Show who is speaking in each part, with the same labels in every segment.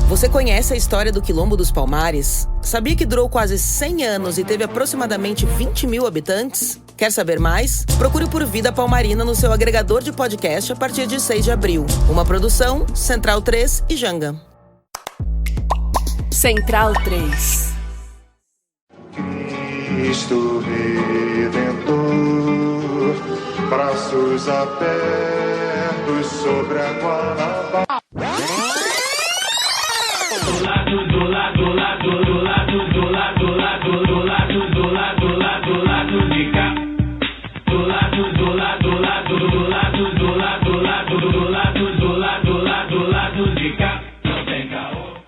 Speaker 1: Você conhece a história do Quilombo dos Palmares? Sabia que durou quase 100 anos e teve aproximadamente 20 mil habitantes? Quer saber mais? Procure por Vida Palmarina no seu agregador de podcast a partir de 6 de abril. Uma produção, Central 3 e Janga. Central 3.
Speaker 2: Cristo Redentor, braços abertos sobre a Guanabara.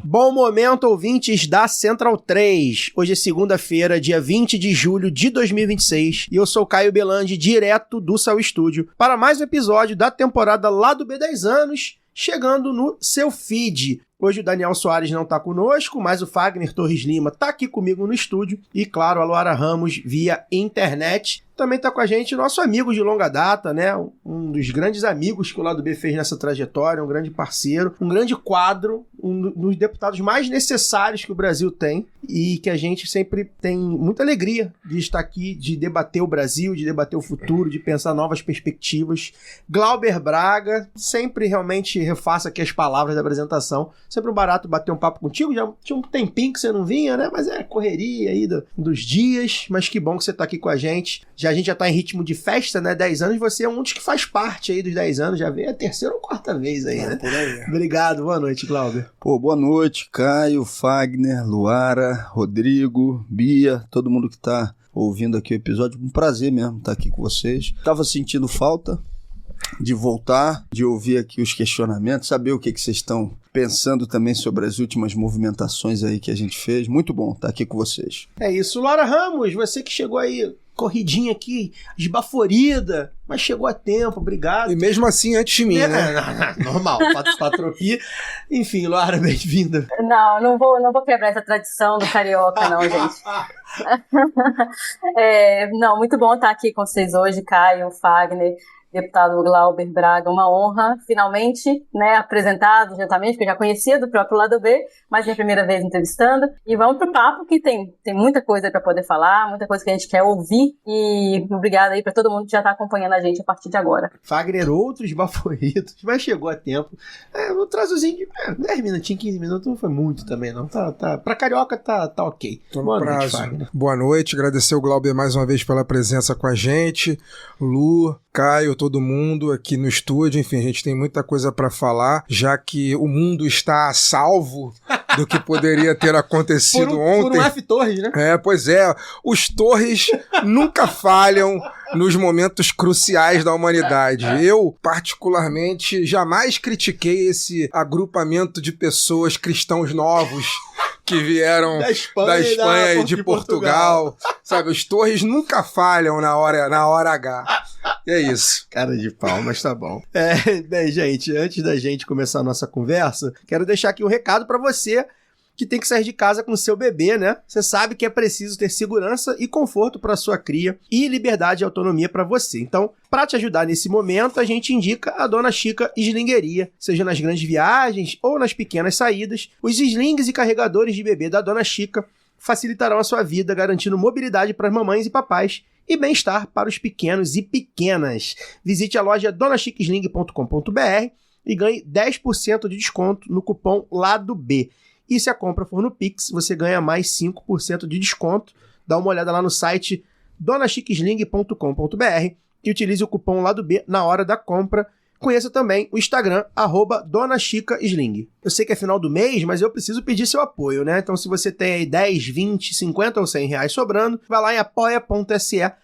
Speaker 3: Bom momento, ouvintes da Central 3. Hoje é segunda-feira, dia 20 de julho de 2026, e eu sou Caio Belandi, direto do Céu Estúdio, para mais um episódio da temporada Lado B 10 anos, chegando no seu feed. Hoje o Daniel Soares não tá conosco, mas o Fagner Torres Lima tá aqui comigo no estúdio, e claro, a Luara Ramos via internet. Também tá com a gente nosso amigo de longa data, né? Um dos grandes amigos que o Lado B fez nessa trajetória, um grande parceiro, um grande quadro, um dos deputados mais necessários que o Brasil tem e que a gente sempre tem muita alegria de estar aqui, de debater o Brasil, de debater o futuro, de pensar novas perspectivas. Glauber Braga, sempre realmente refaço aqui as palavras da apresentação. Sempre um barato bater um papo contigo, já tinha um tempinho que você não vinha, né? Mas é correria aí dos dias, mas que bom que você tá aqui com a gente. A gente já tá em ritmo de festa, né? 10 anos, você é um dos que faz parte aí dos 10 anos, já veio a terceira ou quarta vez aí, né?
Speaker 4: Por aí.
Speaker 3: Obrigado, boa noite, Glauber.
Speaker 4: Pô, boa noite, Caio, Fagner, Luara, Rodrigo, Bia, todo mundo que tá ouvindo aqui o episódio. Um prazer mesmo estar aqui com vocês. Tava sentindo falta de voltar, de ouvir aqui os questionamentos, saber o que vocês estão pensando também sobre as últimas movimentações aí que a gente fez. Muito bom estar aqui com vocês.
Speaker 3: É isso. Luara Ramos, você que chegou aí corridinha aqui, esbaforida, mas chegou a tempo, obrigado.
Speaker 5: E mesmo assim antes de mim, né?
Speaker 3: Normal, patropia. Enfim, Luara, bem-vinda.
Speaker 6: Não vou quebrar essa tradição do carioca, não, gente. Muito bom estar aqui com vocês hoje, Caio, Fagner, deputado Glauber Braga, uma honra, finalmente, né, apresentado diretamente, porque eu já conhecia do próprio Lado B, mas minha primeira vez entrevistando, e vamos pro papo que tem muita coisa para poder falar, muita coisa que a gente quer ouvir, e obrigada aí para todo mundo que já está acompanhando a gente a partir de agora.
Speaker 3: Fagner, outros baforitos, mas chegou a tempo. Um trazozinho de 10 minutinhos, 15 minutos, não foi muito também, não. Tá, pra carioca tá ok.
Speaker 5: Boa noite, Fagner. Boa noite, agradecer o Glauber mais uma vez pela presença com a gente, Lu, Caio, todo mundo aqui no estúdio. Enfim, a gente tem muita coisa para falar, já que o mundo está a salvo do que poderia ter acontecido ontem.
Speaker 3: Por um F Torres, né?
Speaker 5: Pois é. Os Torres nunca falham nos momentos cruciais da humanidade. Eu, particularmente, jamais critiquei esse agrupamento de pessoas, cristãos novos, que vieram da Espanha e de Portugal. Sabe, os Torres nunca falham na hora H. É isso.
Speaker 3: Cara de pau, mas tá bom. Bem, gente, antes da gente começar a nossa conversa, quero deixar aqui um recado pra você que tem que sair de casa com o seu bebê, né? Você sabe que é preciso ter segurança e conforto para sua cria e liberdade e autonomia para você. Então, para te ajudar nesse momento, a gente indica a Dona Chica Slingeria. Seja nas grandes viagens ou nas pequenas saídas, os slings e carregadores de bebê da Dona Chica facilitarão a sua vida, garantindo mobilidade para as mamães e papais e bem-estar para os pequenos e pequenas. Visite a loja donachiquesling.com.br e ganhe 10% de desconto no cupom Lado B. E se a compra for no Pix, você ganha mais 5% de desconto. Dá uma olhada lá no site donachiquesling.com.br e utilize o cupom Lado B na hora da compra. Conheça também o Instagram, @DonaChicaSling. Eu sei que é final do mês, mas eu preciso pedir seu apoio, né? Então se você tem aí 10, 20, 50 ou 100 reais sobrando, vai lá em apoia.se/Lado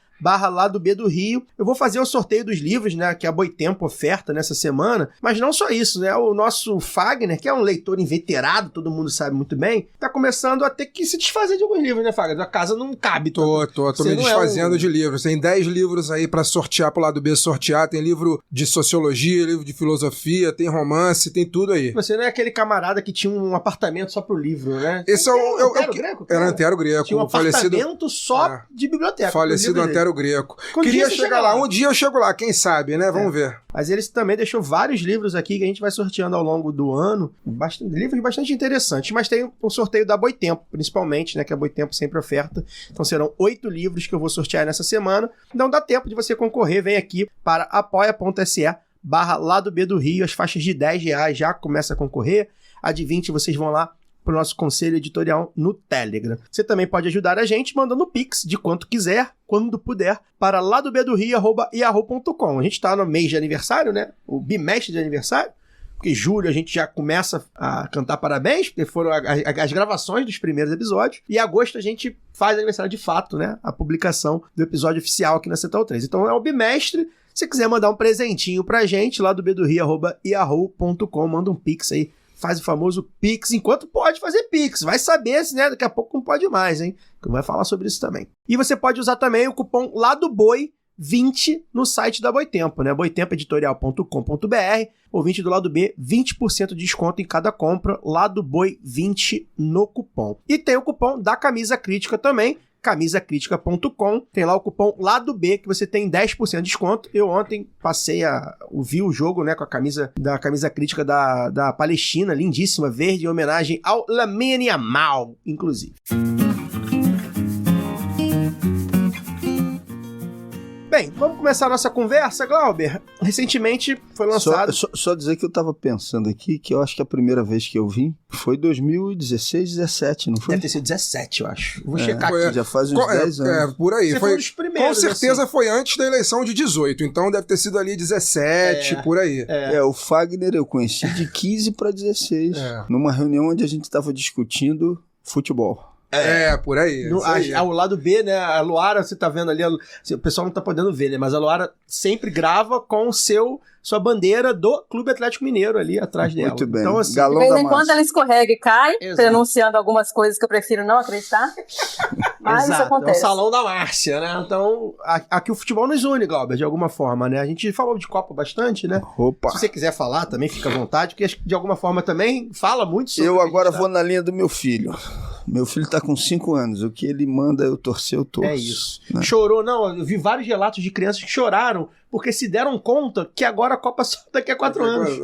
Speaker 3: B do Rio. Eu vou fazer o sorteio dos livros, né, que a Boitempo oferta nessa semana, mas não só isso, né, o nosso Fagner, que é um leitor inveterado, todo mundo sabe muito bem, tá começando a ter que se desfazer de alguns livros, né, Fagner? A casa não cabe.
Speaker 5: Tô me desfazendo de livros. Tem 10 livros aí pra sortear pro Lado B sortear, tem livro de sociologia, livro de filosofia, tem romance, tem tudo aí.
Speaker 3: Você não é aquele camarada que tinha um apartamento só pro livro, né?
Speaker 5: Esse é o
Speaker 3: Antero Greco?
Speaker 5: Era Antero Greco.
Speaker 3: Tinha um apartamento só de biblioteca.
Speaker 5: Falecido Antero Mário Greco.
Speaker 3: Um dia
Speaker 5: Queria
Speaker 3: você
Speaker 5: chegar lá. Um dia eu chego lá, quem sabe, né? Vamos ver.
Speaker 3: Mas eles também deixou vários livros aqui que a gente vai sorteando ao longo do ano. Livros bastante interessantes. Mas tem um sorteio da Boitempo, principalmente, né? Que a Boitempo sempre oferta. Então serão 8 livros que eu vou sortear nessa semana. Então dá tempo de você concorrer. Vem aqui para apoia.se/Lado B do Rio. As faixas de R$10 já começa a concorrer. A de 20 vocês vão lá para o nosso conselho editorial no Telegram. Você também pode ajudar a gente mandando Pix de quanto quiser, quando puder, para ladobdorio@yahoo.com. A gente está no mês de aniversário, né? O bimestre de aniversário. Porque julho a gente já começa a cantar parabéns, porque foram as gravações dos primeiros episódios. E agosto a gente faz aniversário de fato, né? A publicação do episódio oficial aqui na Central 3. Então é o bimestre. Se você quiser mandar um presentinho pra gente, ladobdorio@yahoo.com, manda um Pix aí. Faz o famoso Pix, enquanto pode fazer Pix. Vai saber se, né? Daqui a pouco não pode mais, hein? Que vai falar sobre isso também. E você pode usar também o cupom LADOBOI20 no site da Boitempo, né? boitempoeditorial.com.br, ouvinte do lado B, 20% de desconto em cada compra, LADOBOI20 no cupom. E tem o cupom da Camisa Crítica também, camisacritica.com, tem lá o cupom Lado B, que você tem 10% de desconto. Eu ontem vi o jogo, né, com a camisa crítica da Palestina, lindíssima, verde, em homenagem ao Lamine Yamal, inclusive. Bem, vamos começar a nossa conversa, Glauber. Recentemente foi lançado...
Speaker 4: Só dizer que eu tava pensando aqui que eu acho que a primeira vez que eu vim foi 2016, 17, não foi?
Speaker 3: Deve ter sido 17, eu acho. Vou checar aqui.
Speaker 4: Já faz uns 10 anos.
Speaker 5: Por aí.
Speaker 3: Você foi um dos primeiros,
Speaker 5: com certeza
Speaker 3: assim.
Speaker 5: foi antes da eleição de 18, então deve ter sido ali 17, por aí.
Speaker 4: O Fagner eu conheci de 15 para 16, numa reunião onde a gente tava discutindo futebol.
Speaker 5: Por aí.
Speaker 3: Ao lado B, né? A Luara, você tá vendo ali, o pessoal não tá podendo ver, né? Mas a Luara sempre grava com sua bandeira do Clube Atlético Mineiro ali atrás dela.
Speaker 4: Muito bem.
Speaker 3: Então, assim,
Speaker 6: De vez em quando ela escorrega e cai,
Speaker 3: Exato.
Speaker 6: pronunciando algumas coisas que eu prefiro não acreditar. Mas isso
Speaker 3: exato,
Speaker 6: acontece.
Speaker 3: é o salão da Márcia, né? Então, aqui o futebol nos une, Glauber, de alguma forma, né? A gente falou de Copa bastante, né?
Speaker 4: Opa!
Speaker 3: Se você quiser falar também, fica à vontade, porque de alguma forma também fala muito sobre
Speaker 4: Eu
Speaker 3: o que a
Speaker 4: agora
Speaker 3: gente
Speaker 4: vou na linha do meu filho. Meu filho tá com 5 anos. O que ele manda eu torcer, eu torço.
Speaker 3: É isso.
Speaker 4: Né?
Speaker 3: Chorou, não, eu vi vários relatos de crianças que choraram porque se deram conta que agora a Copa só daqui a 4 anos.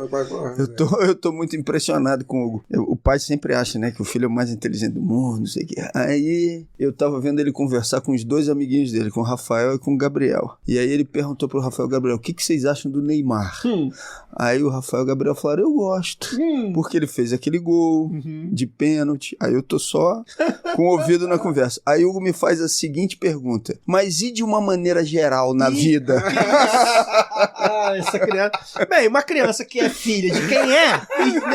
Speaker 4: Eu tô muito impressionado com o Hugo. O pai sempre acha, né, que o filho é o mais inteligente do mundo, não sei o quê. Aí eu tava vendo ele conversar com os 2 amiguinhos dele, com o Rafael e com o Gabriel. E aí ele perguntou pro Rafael e Gabriel, o que vocês acham do Neymar? Aí o Rafael e o Gabriel falaram, eu gosto. Porque ele fez aquele gol de pênalti. Aí eu tô só com o ouvido na conversa. Aí o Hugo me faz a seguinte pergunta, mas e de uma maneira geral na vida?
Speaker 3: Essa criança. Bem, uma criança que é filha de quem é,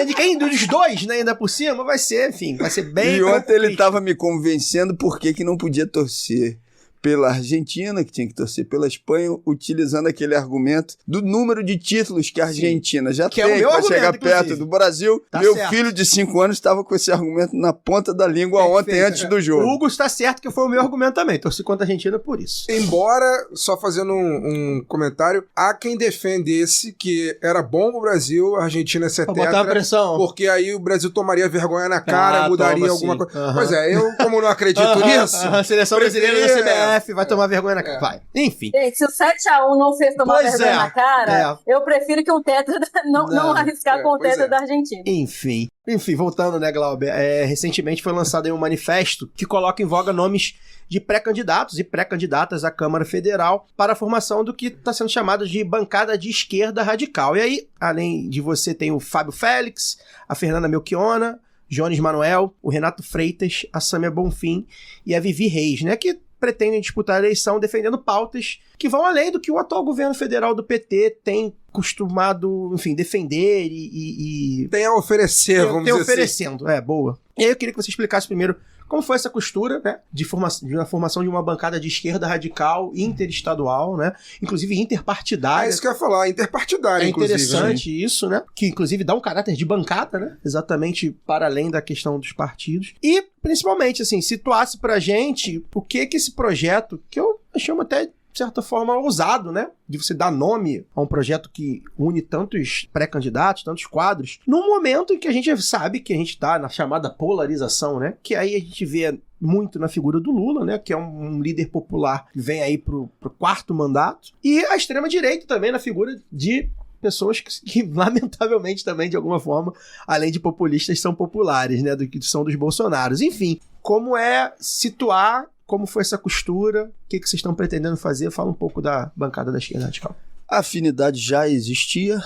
Speaker 3: de quem dos dois, né, ainda por cima, vai ser, enfim, vai ser bem...
Speaker 4: E ontem ele tava me convencendo por que não podia torcer pela Argentina, que tinha que torcer pela Espanha, utilizando aquele argumento do número de títulos que a Argentina já
Speaker 3: Que
Speaker 4: tem
Speaker 3: é o meu
Speaker 4: para
Speaker 3: argumento,
Speaker 4: chegar perto
Speaker 3: inclusive.
Speaker 4: do Brasil.
Speaker 3: Tá
Speaker 4: Meu
Speaker 3: certo.
Speaker 4: filho de 5 anos estava com esse argumento na ponta da língua ontem,
Speaker 3: Perfeito.
Speaker 4: antes do jogo.
Speaker 3: O Hugo está certo que foi o meu argumento também. Torci contra a Argentina por isso.
Speaker 5: Embora, só fazendo um comentário, há quem defende que era bom pro Brasil, a Argentina ser
Speaker 3: Pra botar a
Speaker 5: tetra,
Speaker 3: pressão.
Speaker 5: porque aí o Brasil tomaria vergonha na cara, mudaria
Speaker 3: toma
Speaker 5: alguma
Speaker 3: sim.
Speaker 5: coisa.
Speaker 3: Aham.
Speaker 5: Pois é, eu, como não acredito nisso...
Speaker 3: A seleção brasileira da CBF vai tomar vergonha na cara. Vai. Enfim.
Speaker 6: Gente, se o 7-1 não fez tomar
Speaker 3: Pois
Speaker 6: vergonha
Speaker 3: é.
Speaker 6: na cara, eu prefiro que um tetra não arriscar com o
Speaker 5: pois
Speaker 6: tetra
Speaker 5: é.
Speaker 6: da Argentina.
Speaker 3: Enfim, voltando, né, Glauber? Recentemente foi lançado aí um manifesto que coloca em voga nomes de pré-candidatos e pré-candidatas à Câmara Federal para a formação do que está sendo chamado de bancada de esquerda radical. E aí, além de você, tem o Fábio Félix, a Fernanda Melchiona, Jones Manuel, o Renato Freitas, a Sâmia Bonfim e a Vivi Reis, né, que pretendem disputar a eleição defendendo pautas que vão além do que o atual governo federal do PT tem costumado, enfim, defender e
Speaker 5: Tem a oferecer, vamos dizer
Speaker 3: oferecendo. Boa. E aí eu queria que você explicasse primeiro como foi essa costura, né, de uma formação de uma bancada de esquerda radical interestadual, né, inclusive interpartidária.
Speaker 5: É isso que eu ia falar, interpartidária,
Speaker 3: É
Speaker 5: inclusive.
Speaker 3: interessante isso, né? Que inclusive dá um caráter de bancada, né? Exatamente para além da questão dos partidos. E, principalmente, assim, situasse pra gente o que esse projeto, que eu chamo até de certa forma, ousado, né? De você dar nome a um projeto que une tantos pré-candidatos, tantos quadros, num momento em que a gente sabe que a gente está na chamada polarização, né? Que aí a gente vê muito na figura do Lula, né? Que é um líder popular que vem aí pro 4º mandato. E a extrema-direita também na figura de pessoas que, lamentavelmente, também, de alguma forma, além de populistas, são populares, né? Do que são dos Bolsonaros. Enfim, como é situar, como foi essa costura, o que vocês estão pretendendo fazer? Fala um pouco da bancada da esquerda radical.
Speaker 4: A afinidade já existia.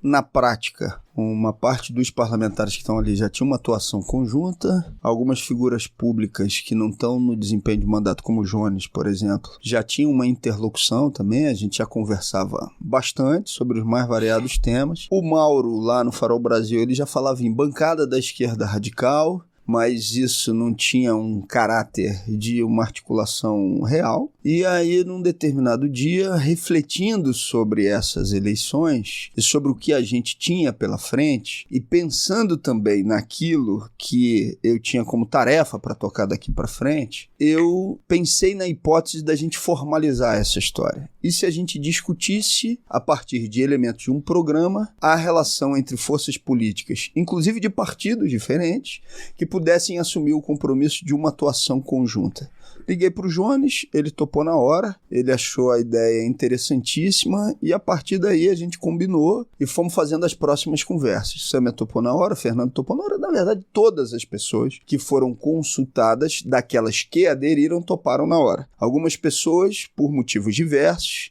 Speaker 4: Na prática, uma parte dos parlamentares que estão ali já tinha uma atuação conjunta. Algumas figuras públicas que não estão no desempenho de mandato, como o Jones, por exemplo, já tinham uma interlocução também. A gente já conversava bastante sobre os mais variados temas. O Mauro, lá no Farol Brasil, ele já falava em bancada da esquerda radical, mas isso não tinha um caráter de uma articulação real. E aí, num determinado dia, refletindo sobre essas eleições e sobre o que a gente tinha pela frente, e pensando também naquilo que eu tinha como tarefa para tocar daqui para frente, eu pensei na hipótese da gente formalizar essa história. E se a gente discutisse, a partir de elementos de um programa, a relação entre forças políticas, inclusive de partidos diferentes, que pudessem assumir o compromisso de uma atuação conjunta. Liguei para o Jones, ele topou na hora, ele achou a ideia interessantíssima e a partir daí a gente combinou e fomos fazendo as próximas conversas. Samia topou na hora, Fernando topou na hora, na verdade todas as pessoas que foram consultadas, daquelas que aderiram, toparam na hora. Algumas pessoas, por motivos diversos,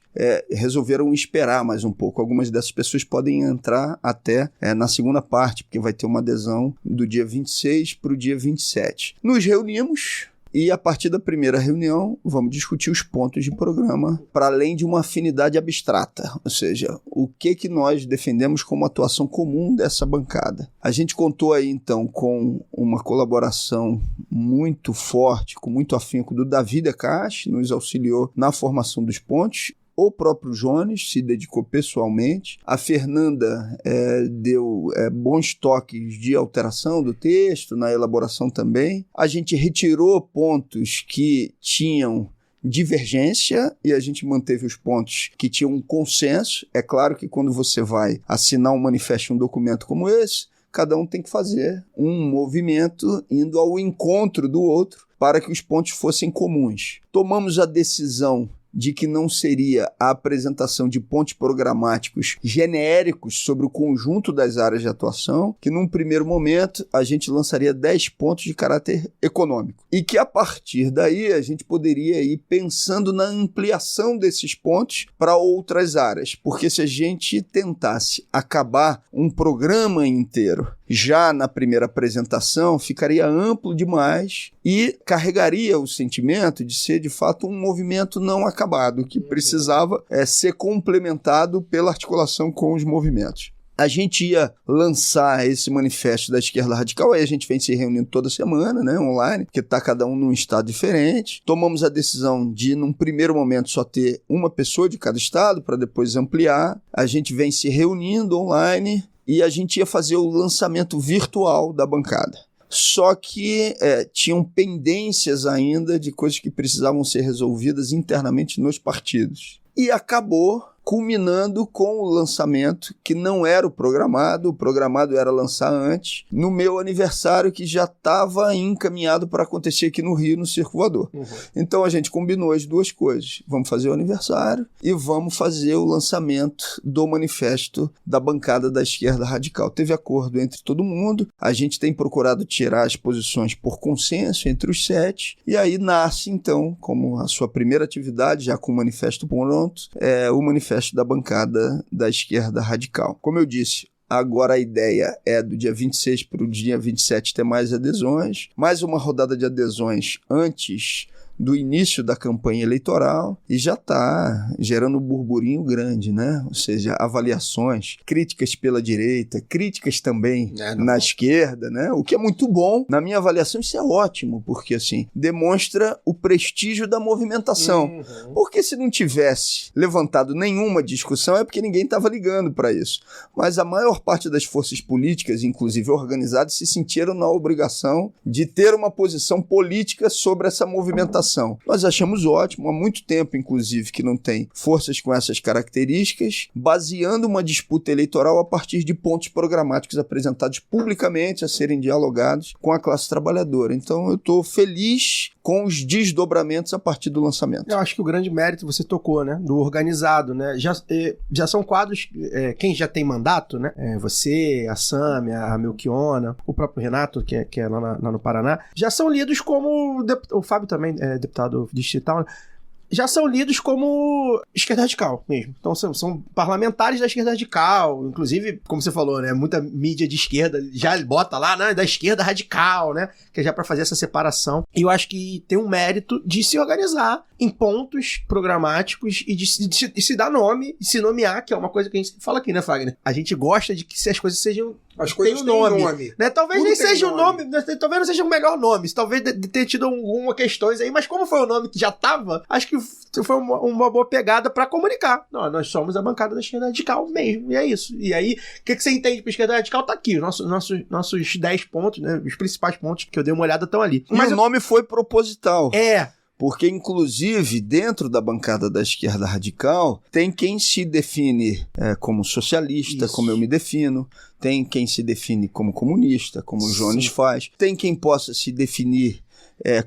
Speaker 4: resolveram esperar mais um pouco. Algumas dessas pessoas podem entrar até na segunda parte, porque vai ter uma adesão do dia 26 para o dia 27. Nos reunimos e a partir da primeira reunião vamos discutir os pontos de programa para além de uma afinidade abstrata, ou seja, o que nós defendemos como atuação comum dessa bancada. A gente contou aí então com uma colaboração muito forte, com muito afinco do Davi Decache, nos auxiliou na formação dos pontos. O próprio Jones se dedicou pessoalmente. A Fernanda deu bons toques de alteração do texto, na elaboração também. A gente retirou pontos que tinham divergência e a gente manteve os pontos que tinham um consenso. É claro que quando você vai assinar um manifesto, um documento como esse, cada um tem que fazer um movimento indo ao encontro do outro para que os pontos fossem comuns. Tomamos a decisão de que não seria a apresentação de pontos programáticos genéricos sobre o conjunto das áreas de atuação, que num primeiro momento a gente lançaria 10 pontos de caráter econômico. E que a partir daí a gente poderia ir pensando na ampliação desses pontos para outras áreas. Porque se a gente tentasse acabar um programa inteiro já na primeira apresentação, ficaria amplo demais e carregaria o sentimento de ser de fato um movimento não acabado, que precisava ser complementado pela articulação com os movimentos. A gente ia lançar esse manifesto da esquerda radical, aí a gente vem se reunindo toda semana, né, online, porque está cada um num estado diferente. Tomamos a decisão de, num primeiro momento, só ter uma pessoa de cada estado, para depois ampliar. A gente vem se reunindo online e a gente ia fazer o lançamento virtual da bancada. Só que tinham pendências ainda de coisas que precisavam ser resolvidas internamente nos partidos. E acabou culminando com o lançamento, que não era o programado era lançar antes, no meu aniversário, que já estava encaminhado para acontecer aqui no Rio, no Circo Voador. Então a gente combinou as duas coisas. Vamos fazer o aniversário e vamos fazer o lançamento do manifesto da bancada da esquerda radical. Teve acordo entre todo mundo, a gente tem procurado tirar as posições por consenso entre os 7, e aí nasce então, como a sua primeira atividade, já com o manifesto pronto, o manifesto da bancada da esquerda radical. Como eu disse, agora a ideia é do dia 26 para o dia 27 ter mais adesões, mais uma rodada de adesões antes do início da campanha eleitoral, e já está gerando um burburinho grande, né? Ou seja, avaliações, críticas pela direita, críticas também na esquerda, né? O que é muito bom. Na minha avaliação, isso é ótimo, porque assim, demonstra o prestígio da movimentação. Porque se não tivesse levantado nenhuma discussão, é porque ninguém estava ligando para isso. Mas a maior parte das forças políticas, inclusive organizadas, se sentiram na obrigação de ter uma posição política sobre essa movimentação representação. Nós achamos ótimo, há muito tempo, inclusive, que não tem forças com essas características, baseando uma disputa eleitoral a partir de pontos programáticos apresentados publicamente a serem dialogados com a classe trabalhadora. Então, eu estou feliz com os desdobramentos a partir do lançamento.
Speaker 3: Eu acho que o grande mérito você tocou, né? Do organizado, né? Já são quadros, quem já tem mandato, né? Você, a Sâmia, a Melchiona, o próprio Renato, que é lá no Paraná, já são lidos como... O Fábio também é deputado distrital, né? Já são lidos como esquerda radical mesmo. Então são parlamentares da esquerda radical, inclusive, como você falou, né, muita mídia de esquerda já bota lá, né, da esquerda radical, né, que é já para fazer essa separação. E eu acho que tem um mérito de se organizar em pontos programáticos e de se dar nome, de se nomear, que é uma coisa que a gente fala aqui, né, Fagner? A gente gosta de que se as coisas sejam...
Speaker 5: As coisas têm nome.
Speaker 3: Né? Talvez
Speaker 5: Tudo
Speaker 3: nem seja o
Speaker 5: nome.
Speaker 3: nome, talvez não seja o melhor nome, talvez de ter tido algumas questões aí, mas como foi o nome que já tava, acho que foi uma boa pegada pra comunicar. Não, nós somos a bancada da esquerda radical mesmo, e é isso. E aí, o que você entende pra esquerda radical tá aqui, nossos 10 pontos, né, os principais pontos que eu dei uma olhada estão ali.
Speaker 4: Mas o nome foi proposital.
Speaker 3: É.
Speaker 4: Porque, inclusive, dentro da bancada da esquerda radical, tem quem se define como socialista,
Speaker 3: Isso.
Speaker 4: como eu me defino, tem quem se define como comunista, como o Jones faz, tem quem possa se definir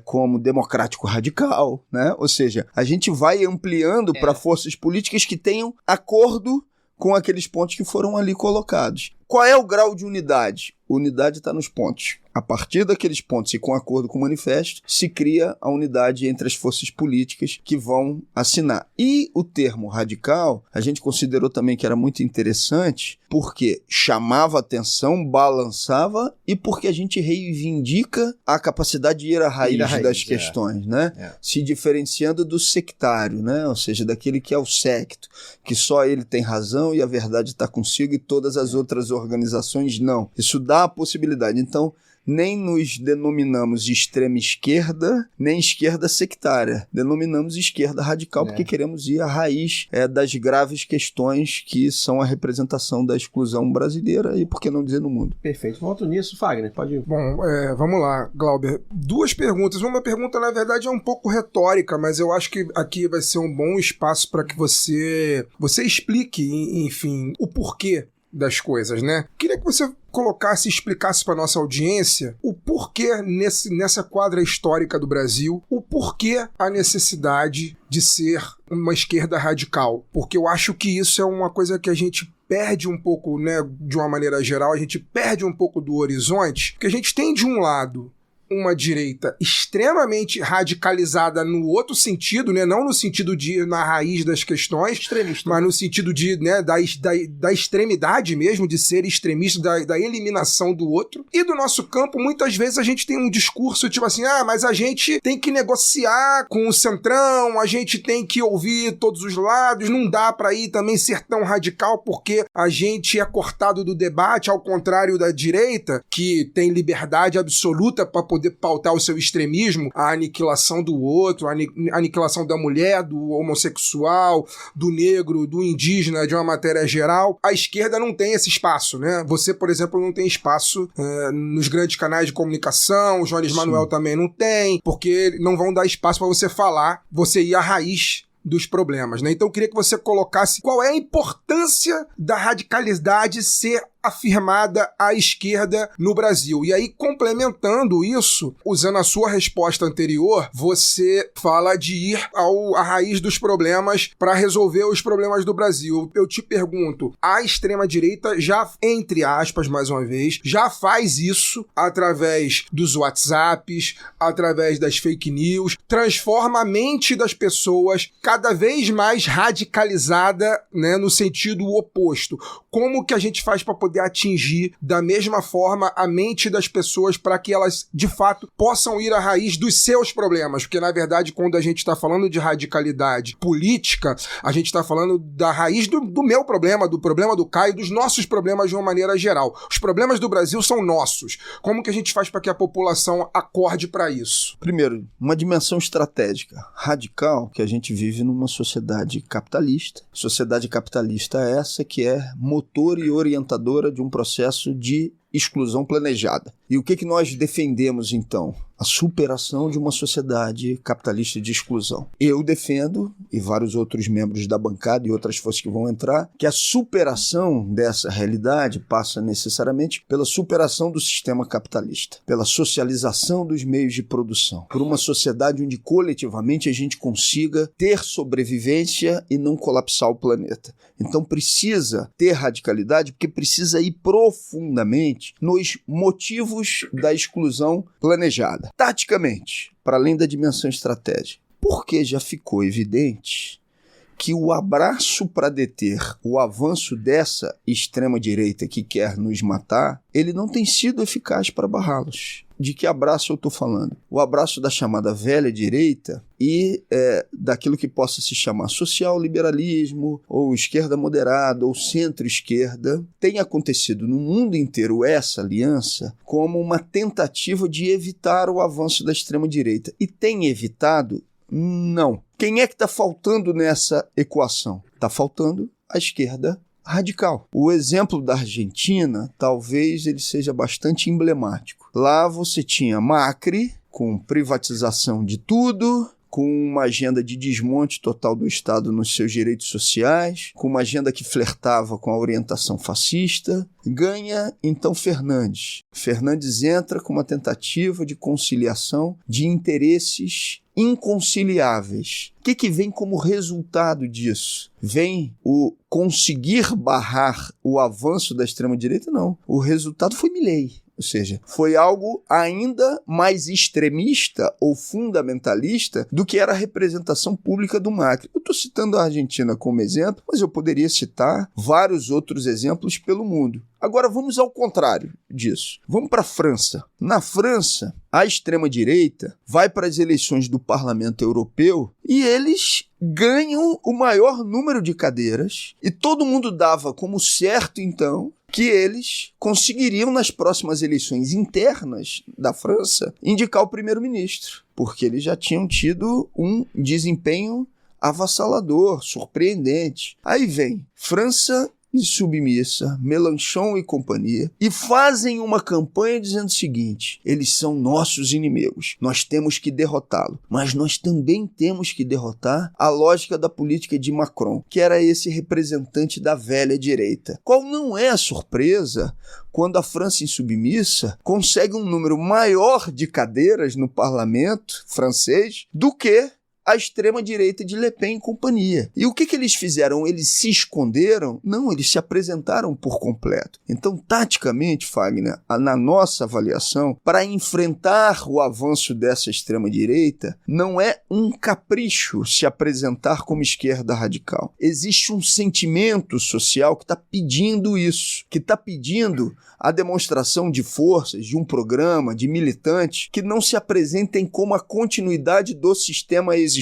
Speaker 4: como democrático radical, né? Ou seja, a gente vai ampliando para forças políticas que tenham acordo com aqueles pontos que foram ali colocados. Qual é o grau de unidade? Unidade está nos pontos. A partir daqueles pontos e com acordo com o manifesto, se cria a unidade entre as forças políticas que vão assinar. E o termo radical, a gente considerou também que era muito interessante, porque chamava atenção, balançava e porque a gente reivindica a capacidade de ir à raiz das questões, né? Se diferenciando do sectário, né? Ou seja, daquele que é o secto, que só ele tem razão e a verdade está consigo e todas as outras organizações não. Isso dá a possibilidade. Então, nem nos denominamos de extrema esquerda, nem esquerda sectária. Denominamos esquerda radical porque queremos ir à raiz das graves questões que são a representação da exclusão brasileira e, por que não dizer, no mundo.
Speaker 3: Perfeito. Volto nisso, Fagner. Pode ir.
Speaker 5: Bom, vamos lá, Glauber. 2 perguntas. Uma pergunta, na verdade, é um pouco retórica, mas eu acho que aqui vai ser um bom espaço para que você explique, enfim, o porquê das coisas, né? Queria que você colocasse e explicasse para nossa audiência o porquê nessa quadra histórica do Brasil, o porquê a necessidade de ser uma esquerda radical. Porque eu acho que isso é uma coisa que a gente perde um pouco, né, de uma maneira geral, a gente perde um pouco do horizonte, porque a gente tem de um lado uma direita extremamente radicalizada no outro sentido, né? Não no sentido de ir na raiz das questões, extremista, mas no sentido de, né, da extremidade mesmo, de ser extremista, da eliminação do outro. E do nosso campo, muitas vezes a gente tem um discurso tipo assim, mas a gente tem que negociar com o centrão, a gente tem que ouvir todos os lados, não dá pra ir também ser tão radical porque a gente é cortado do debate, ao contrário da direita, que tem liberdade absoluta para poder pautar o seu extremismo, a aniquilação do outro, a aniquilação da mulher, do homossexual, do negro, do indígena, de uma matéria geral. A esquerda não tem esse espaço, né? Você, por exemplo, não tem espaço nos grandes canais de comunicação, o Jones Manuel também não tem, porque não vão dar espaço para você falar, você ir à raiz dos problemas, né? Então eu queria que você colocasse qual é a importância da radicalidade ser afirmada à esquerda no Brasil. E aí, complementando isso, usando a sua resposta anterior, você fala de ir à raiz dos problemas para resolver os problemas do Brasil. Eu te pergunto, a extrema-direita já, entre aspas, mais uma vez, já faz isso através dos WhatsApps, através das fake news, transforma a mente das pessoas cada vez mais radicalizada, né, no sentido oposto. Como que a gente faz para poder atingir da mesma forma a mente das pessoas para que elas, de fato, possam ir à raiz dos seus problemas? Porque, na verdade, quando a gente está falando de radicalidade política, a gente está falando da raiz do meu problema, do problema do Caio, dos nossos problemas de uma maneira geral. Os problemas do Brasil são nossos. Como que a gente faz para que a população acorde para isso?
Speaker 4: Primeiro, uma dimensão estratégica radical, que a gente vive numa sociedade capitalista. Sociedade capitalista essa que é motor e orientadora de um processo de exclusão planejada. E o que nós defendemos, então? a superação de uma sociedade capitalista de exclusão. Eu defendo, e vários outros membros da bancada e outras forças que vão entrar, que a superação dessa realidade passa necessariamente pela superação do sistema capitalista, pela socialização dos meios de produção, por uma sociedade onde coletivamente a gente consiga ter sobrevivência e não colapsar o planeta. Então precisa ter radicalidade, porque precisa ir profundamente nos motivos da exclusão planejada. Taticamente, para além da dimensão estratégica, porque já ficou evidente que o abraço para deter o avanço dessa extrema-direita que quer nos matar, ele não tem sido eficaz para barrá-los. De que abraço eu estou falando? O abraço da chamada velha direita e daquilo que possa se chamar social-liberalismo, ou esquerda moderada, ou centro-esquerda. Tem acontecido no mundo inteiro essa aliança como uma tentativa de evitar o avanço da extrema-direita. E tem evitado? Não. Quem é que está faltando nessa equação? Está faltando a esquerda radical. O exemplo da Argentina, talvez ele seja bastante emblemático. Lá você tinha Macri, com privatização de tudo, com uma agenda de desmonte total do Estado nos seus direitos sociais, com uma agenda que flertava com a orientação fascista. Ganha, então, Fernandes. Fernandes entra com uma tentativa de conciliação de interesses inconciliáveis. O que vem como resultado disso? Vem o conseguir barrar o avanço da extrema-direita? Não. O resultado foi Milei. Ou seja, foi algo ainda mais extremista ou fundamentalista do que era a representação pública do Macri. Eu estou citando a Argentina como exemplo, mas eu poderia citar vários outros exemplos pelo mundo. Agora vamos ao contrário disso. Vamos para a França. Na França, a extrema-direita vai para as eleições do Parlamento Europeu e eles ganham o maior número de cadeiras e todo mundo dava como certo, então, que eles conseguiriam, nas próximas eleições internas da França, indicar o primeiro-ministro, porque eles já tinham tido um desempenho avassalador, surpreendente. Aí vem França insubmissa, Mélenchon e companhia, e fazem uma campanha dizendo o seguinte: eles são nossos inimigos, nós temos que derrotá-lo, mas nós também temos que derrotar a lógica da política de Macron, que era esse representante da velha direita. Qual não é a surpresa quando a França insubmissa consegue um número maior de cadeiras no parlamento francês do que a extrema-direita de Le Pen e companhia. E o que eles fizeram? Eles se esconderam? Não, eles se apresentaram por completo. Então, taticamente, Fagner, na nossa avaliação, para enfrentar o avanço dessa extrema-direita, não é um capricho se apresentar como esquerda radical. Existe um sentimento social que está pedindo isso, que está pedindo a demonstração de forças, de um programa, de militantes que não se apresentem como a continuidade do sistema existente.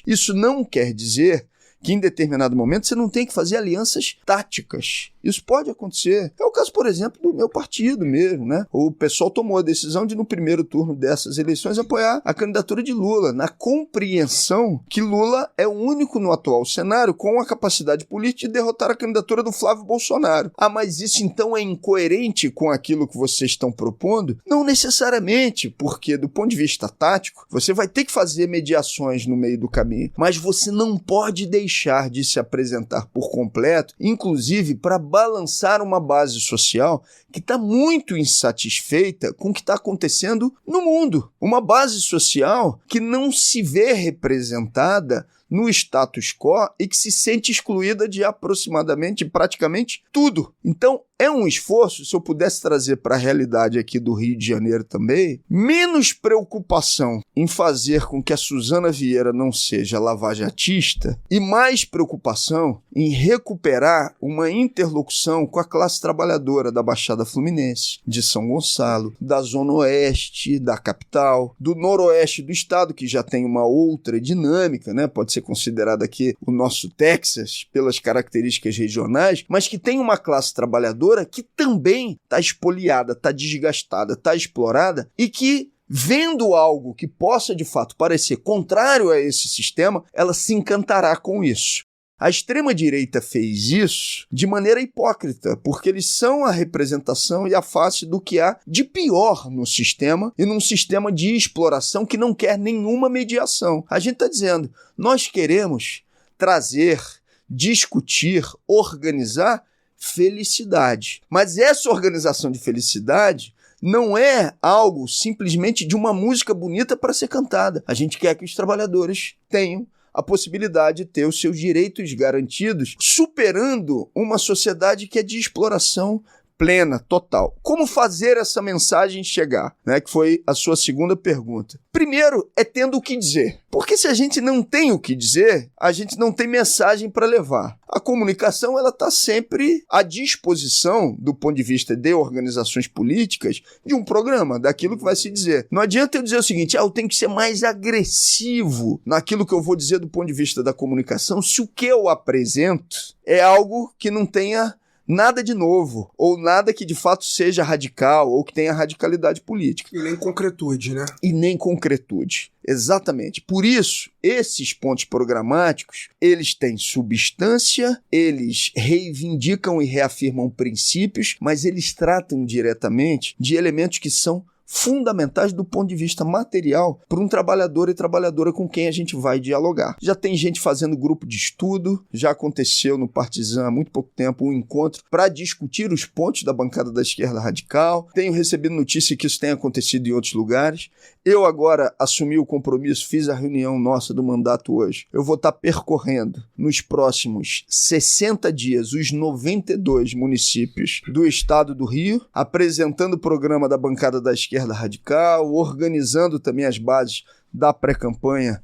Speaker 4: Isso não quer dizer que em determinado momento você não tem que fazer alianças táticas. Isso pode acontecer. É o caso, por exemplo, do meu partido mesmo, né? O pessoal tomou a decisão de, no primeiro turno dessas eleições, apoiar a candidatura de Lula, na compreensão que Lula é o único no atual cenário com a capacidade política de derrotar a candidatura do Flávio Bolsonaro. Ah, mas isso então é incoerente com aquilo que vocês estão propondo? Não necessariamente, porque do ponto de vista tático, você vai ter que fazer mediações no meio do caminho, mas você não pode deixar de se apresentar por completo, inclusive para balançar uma base social que está muito insatisfeita com o que está acontecendo no mundo. Uma base social que não se vê representada no status quo e que se sente excluída de aproximadamente, praticamente tudo. Então, é um esforço, se eu pudesse trazer para a realidade aqui do Rio de Janeiro também, menos preocupação em fazer com que a Suzana Vieira não seja lavajatista e mais preocupação em recuperar uma interlocução com a classe trabalhadora da Baixada Fluminense, de São Gonçalo, da Zona Oeste, da capital, do Noroeste do estado, que já tem uma outra dinâmica, né? Pode ser considerado aqui o nosso Texas pelas características regionais, mas que tem uma classe trabalhadora que também está espoliada, está desgastada, está explorada e que, vendo algo que possa de fato parecer contrário a esse sistema, ela se encantará com isso. A extrema-direita fez isso de maneira hipócrita, porque eles são a representação e a face do que há de pior no sistema e num sistema de exploração que não quer nenhuma mediação. A gente está dizendo, nós queremos trazer, discutir, organizar felicidade. Mas essa organização de felicidade não é algo simplesmente de uma música bonita para ser cantada. A gente quer que os trabalhadores tenham a possibilidade de ter os seus direitos garantidos, superando uma sociedade que é de exploração plena, total. Como fazer essa mensagem chegar? Né? Que foi a sua segunda pergunta. Primeiro, é tendo o que dizer. Porque se a gente não tem o que dizer, a gente não tem mensagem para levar. A comunicação ela está sempre à disposição, do ponto de vista de organizações políticas, de um programa, daquilo que vai se dizer. Não adianta eu dizer o seguinte, eu tenho que ser mais agressivo naquilo que eu vou dizer do ponto de vista da comunicação, se o que eu apresento é algo que não tenha nada de novo, ou nada que de fato seja radical, ou que tenha radicalidade política.
Speaker 5: E nem concretude, né?
Speaker 4: E nem concretude. Exatamente. Por isso, esses pontos programáticos, eles têm substância, eles reivindicam e reafirmam princípios, mas eles tratam diretamente de elementos que são fundamentais do ponto de vista material para um trabalhador e trabalhadora com quem a gente vai dialogar. Já tem gente fazendo grupo de estudo, já aconteceu no Partizan há muito pouco tempo um encontro para discutir os pontos da bancada da esquerda radical. Tenho recebido notícia que isso tem acontecido em outros lugares. Eu agora assumi o compromisso, fiz a reunião nossa do mandato hoje. Eu vou estar percorrendo nos próximos 60 dias os 92 municípios do estado do Rio, apresentando o programa da bancada da esquerda radical, organizando também as bases da pré-campanha,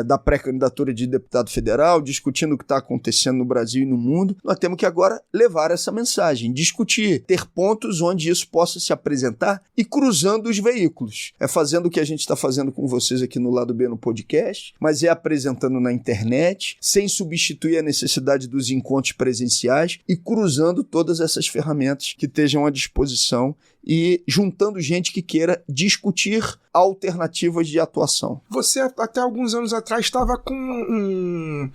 Speaker 4: da pré-candidatura de deputado federal, discutindo o que está acontecendo no Brasil e no mundo. Nós temos que agora levar essa mensagem, discutir, ter pontos onde isso possa se apresentar e cruzando os veículos. É fazendo o que a gente está fazendo com vocês aqui no Lado B no podcast, mas é apresentando na internet, sem substituir a necessidade dos encontros presenciais e cruzando todas essas ferramentas que estejam à disposição e juntando gente que queira discutir alternativas de atuação.
Speaker 5: Você, até alguns anos atrás, estava com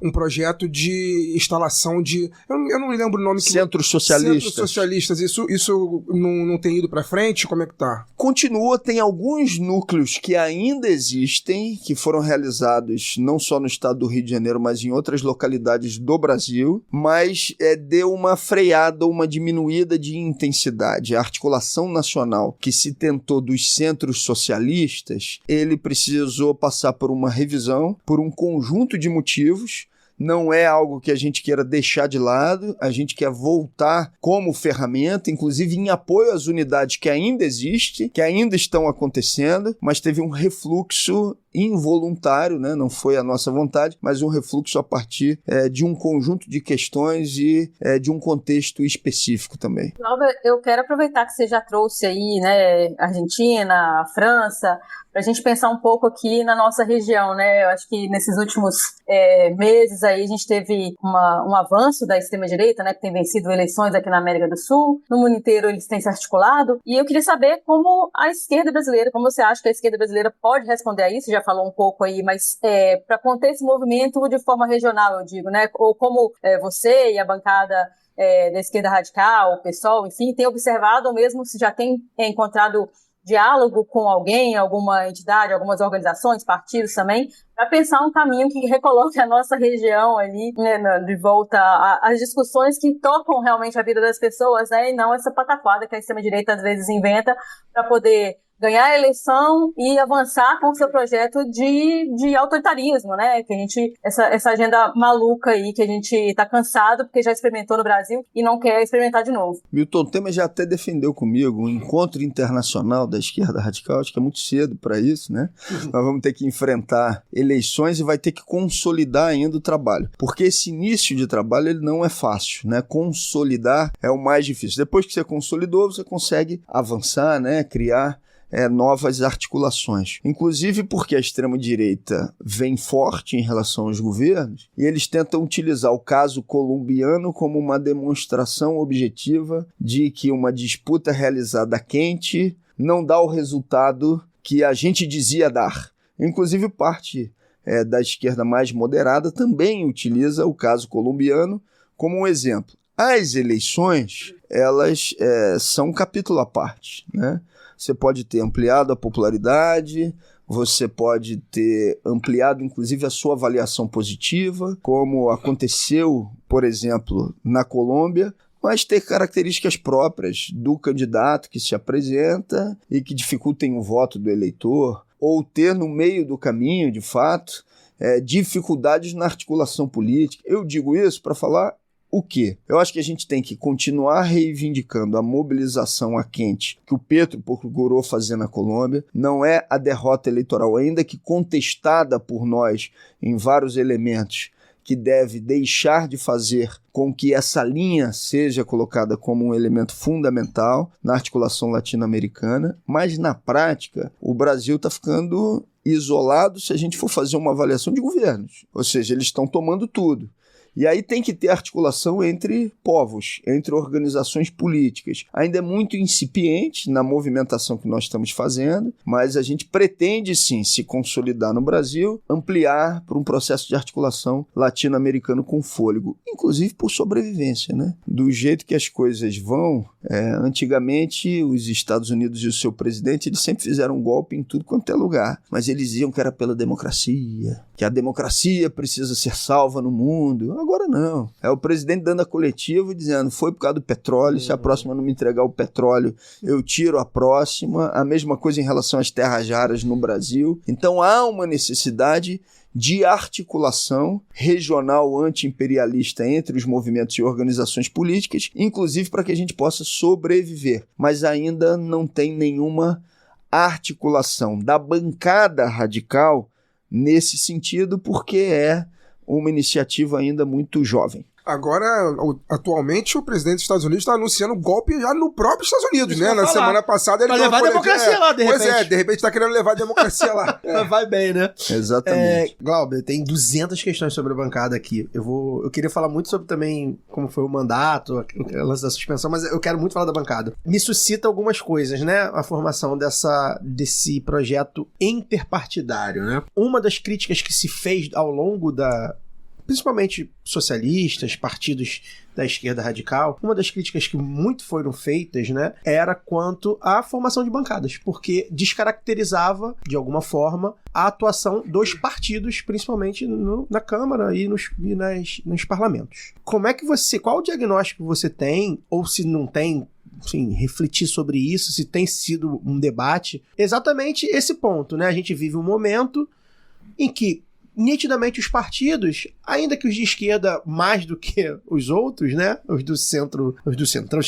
Speaker 5: um projeto de instalação de... Eu não me lembro o nome.
Speaker 4: Centros Socialistas.
Speaker 5: Centros Socialistas. Isso não tem ido para frente? Como é que tá?
Speaker 4: Continua, tem alguns núcleos que ainda existem, que foram realizados não só no estado do Rio de Janeiro, mas em outras localidades do Brasil, mas deu uma freada, uma diminuída de intensidade. A articulação nacional que se tentou dos centros socialistas, ele precisou passar por uma revisão, por um conjunto de motivos. Não é algo que a gente queira deixar de lado, a gente quer voltar como ferramenta, inclusive em apoio às unidades que ainda existem, que ainda estão acontecendo, mas teve um refluxo involuntário, né? Não foi a nossa vontade, mas um refluxo a partir de um conjunto de questões e de um contexto específico também.
Speaker 6: Glauber, eu quero aproveitar que você já trouxe aí, né, Argentina, França, para a gente pensar um pouco aqui na nossa região, né? Eu acho que nesses últimos meses aí a gente teve um avanço da extrema-direita, né, que tem vencido eleições aqui na América do Sul. No mundo inteiro eles têm se articulado. E eu queria saber como a esquerda brasileira, como você acha que a esquerda brasileira pode responder a isso? Já falou um pouco aí, mas para conter esse movimento de forma regional, eu digo, né? Ou como você e a bancada da esquerda radical, o PSOL, enfim, tem observado, ou mesmo se já tem encontrado diálogo com alguém, alguma entidade, algumas organizações, partidos também, para pensar um caminho que recoloque a nossa região ali, né, de volta às discussões que tocam realmente a vida das pessoas, né, e não essa pataquada que a extrema-direita às vezes inventa para poder ganhar a eleição e avançar com o seu projeto de autoritarismo, né? Que a gente, essa agenda maluca aí que a gente está cansado porque já experimentou no Brasil e não quer experimentar de novo.
Speaker 4: Milton Temer já até defendeu comigo um encontro internacional da esquerda radical, acho que é muito cedo para isso, né? Nós vamos ter que enfrentar eleições e vai ter que consolidar ainda o trabalho, porque esse início de trabalho ele não é fácil, né? Consolidar é o mais difícil. Depois que você consolidou, você consegue avançar, né? Criar novas articulações. Inclusive porque a extrema-direita vem forte em relação aos governos e eles tentam utilizar o caso colombiano como uma demonstração objetiva de que uma disputa realizada quente não dá o resultado que a gente dizia dar. Inclusive parte da esquerda mais moderada também utiliza o caso colombiano como um exemplo. As eleições, elas são um capítulo à parte, né? Você pode ter ampliado a popularidade, você pode ter ampliado, inclusive, a sua avaliação positiva, como aconteceu, por exemplo, na Colômbia, mas ter características próprias do candidato que se apresenta e que dificultem o voto do eleitor, ou ter no meio do caminho, de fato, dificuldades na articulação política. Eu digo isso para falar o quê? Eu acho que a gente tem que continuar reivindicando a mobilização a quente que o Petro procurou fazer na Colômbia. Não é a derrota eleitoral, ainda que contestada por nós em vários elementos, que deve deixar de fazer com que essa linha seja colocada como um elemento fundamental na articulação latino-americana, mas na prática o Brasil está ficando isolado se a gente for fazer uma avaliação de governos, ou seja, eles estão tomando tudo. E aí tem que ter articulação entre povos, entre organizações políticas. Ainda é muito incipiente na movimentação que nós estamos fazendo, mas a gente pretende sim se consolidar no Brasil, ampliar para um processo de articulação latino-americano com fôlego, inclusive por sobrevivência, né? Do jeito que as coisas vão, antigamente os Estados Unidos e o seu presidente, eles sempre fizeram um golpe em tudo quanto é lugar, mas eles diziam que era pela democracia, que a democracia precisa ser salva no mundo. Agora não. É o presidente dando a coletiva e dizendo, foi por causa do petróleo, se a próxima não me entregar o petróleo, eu tiro a próxima. A mesma coisa em relação às terras raras no Brasil. Então há uma necessidade de articulação regional anti-imperialista entre os movimentos e organizações políticas, inclusive para que a gente possa sobreviver. Mas ainda não tem nenhuma articulação da bancada radical nesse sentido, porque é uma iniciativa ainda muito jovem.
Speaker 5: Agora, atualmente, o presidente dos Estados Unidos está anunciando golpe já no próprio Estados Unidos, né? Na semana passada ele...
Speaker 3: Vai levar a democracia lá, de repente.
Speaker 5: Pois de repente está querendo levar a democracia lá.
Speaker 3: Vai bem, né?
Speaker 4: Exatamente.
Speaker 3: Glauber, tem 200 questões sobre a bancada aqui. Eu queria falar muito sobre também como foi o mandato, o lance da suspensão, mas eu quero muito falar da bancada. Me suscita algumas coisas, né? A formação desse projeto interpartidário, né? Uma das críticas que se fez ao longo principalmente socialistas, partidos da esquerda radical, uma das críticas que muito foram feitas, né, era quanto à formação de bancadas, porque descaracterizava, de alguma forma, a atuação dos partidos, principalmente na Câmara e nos parlamentos. Qual o diagnóstico você tem, ou se não tem, enfim, refletir sobre isso, se tem sido um debate, exatamente esse ponto, né? A gente vive um momento em que nitidamente os partidos, ainda que os de esquerda mais do que os outros, né, os do centrão,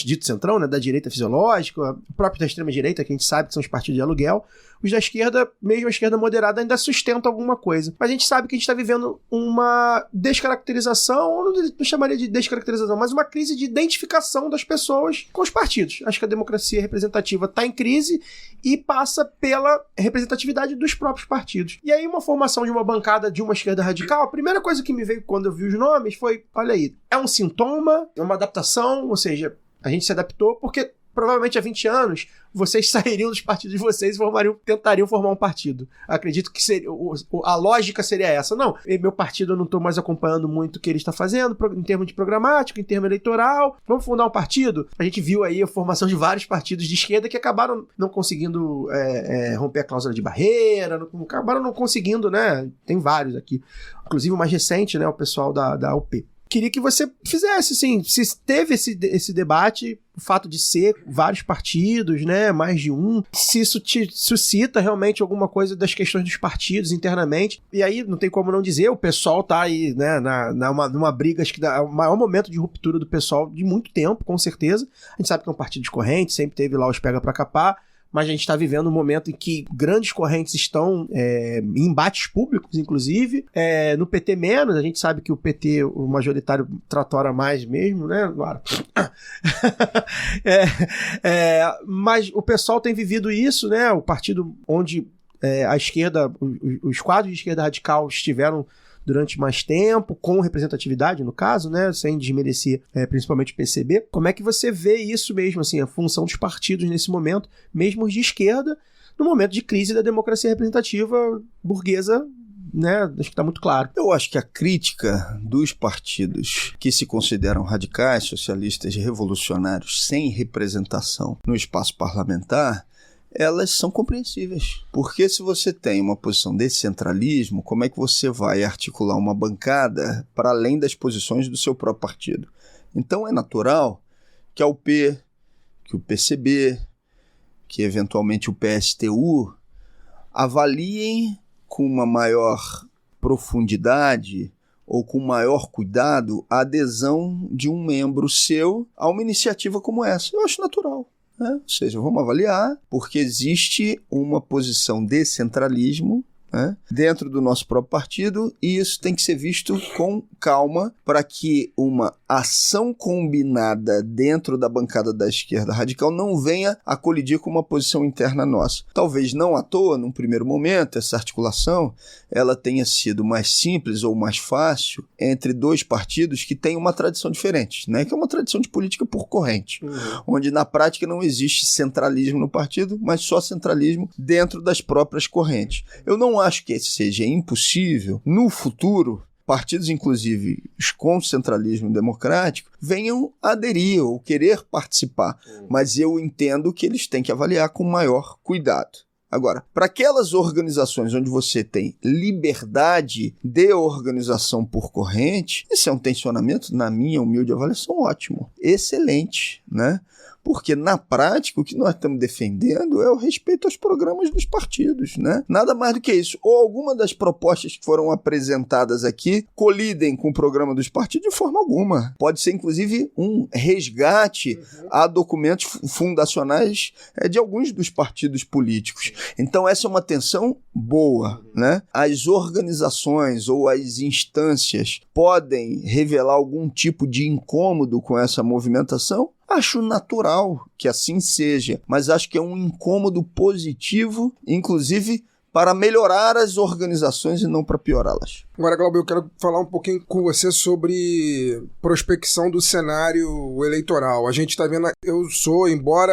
Speaker 3: dito centrão, né, da direita fisiológica, o próprio da extrema direita, que a gente sabe que são os partidos de aluguel, os da esquerda, mesmo a esquerda moderada, ainda sustentam alguma coisa. Mas a gente sabe que a gente está vivendo uma descaracterização, ou não chamaria de descaracterização, mas uma crise de identificação das pessoas com os partidos. Acho que a democracia representativa está em crise e passa pela representatividade dos próprios partidos. E aí uma formação de uma bancada de uma esquerda radical, a primeira coisa que me veio quando eu vi os nomes foi, olha aí, é um sintoma, é uma adaptação, ou seja, a gente se adaptou porque provavelmente há 20 anos vocês sairiam dos partidos de vocês e tentariam formar um partido. Acredito que a lógica seria essa. Não, meu partido eu não estou mais acompanhando muito o que ele está fazendo em termos de programático, em termos eleitoral. Vamos fundar um partido? A gente viu aí a formação de vários partidos de esquerda que acabaram não conseguindo romper a cláusula de barreira, acabaram não conseguindo, né? Tem vários aqui. Inclusive o mais recente, né? O pessoal da UP. Queria que você fizesse, assim, se teve esse debate, o fato de ser vários partidos, né, mais de um, se isso te suscita realmente alguma coisa das questões dos partidos internamente. E aí, não tem como não dizer, o PSOL tá aí, né, numa briga, acho que é o maior momento de ruptura do PSOL de muito tempo, com certeza. A gente sabe que é um partido de corrente, sempre teve lá os pega pra capar, mas a gente está vivendo um momento em que grandes correntes estão em embates públicos, inclusive. No PT menos, a gente sabe que o PT, o majoritário, tratora mais mesmo, né? Agora. Mas o pessoal tem vivido isso, né? O partido onde a esquerda, os quadros de esquerda radical estiveram durante mais tempo, com representatividade, no caso, né, sem desmerecer principalmente o PCB. Como é que você vê isso mesmo, assim, a função dos partidos nesse momento, mesmo os de esquerda, no momento de crise da democracia representativa burguesa né, acho que tá muito claro.
Speaker 4: Eu acho que a crítica dos partidos que se consideram radicais, socialistas e revolucionários sem representação no espaço parlamentar, elas são compreensíveis. Porque se você tem uma posição de centralismo, como é que você vai articular uma bancada para além das posições do seu próprio partido? Então é natural que a UP, que o PCB, que eventualmente o PSTU avaliem com uma maior profundidade ou com maior cuidado a adesão de um membro seu a uma iniciativa como essa. Eu acho natural. Ou seja, vamos avaliar, porque existe uma posição de centralismo dentro do nosso próprio partido, e isso tem que ser visto com calma para que uma ação combinada dentro da bancada da esquerda radical não venha a colidir com uma posição interna nossa. Talvez não à toa, num primeiro momento, essa articulação ela tenha sido mais simples ou mais fácil entre dois partidos que têm uma tradição diferente, né? Que é uma tradição de política por corrente, onde na prática não existe centralismo no partido, mas só centralismo dentro das próprias correntes. Eu não acho que seja impossível, no futuro, partidos, inclusive com centralismo democrático, venham aderir ou querer participar. Mas eu entendo que eles têm que avaliar com maior cuidado. Agora, para aquelas organizações onde você tem liberdade de organização por corrente, isso é um tensionamento, na minha humilde avaliação, ótimo, excelente, né? Porque, na prática, o que nós estamos defendendo é o respeito aos programas dos partidos, né? Nada mais do que isso. Ou alguma das propostas que foram apresentadas aqui colidem com o programa dos partidos de forma alguma. Pode ser, inclusive, um resgate a documentos fundacionais de alguns dos partidos políticos. Então, essa é uma tensão boa, né? As organizações ou as instâncias podem revelar algum tipo de incômodo com essa movimentação. Acho natural que assim seja, mas acho que é um incômodo positivo, inclusive para melhorar as organizações e não para piorá-las.
Speaker 5: Agora, Glauber, eu quero falar um pouquinho com você sobre prospecção do cenário eleitoral. A gente está vendo, eu sou, embora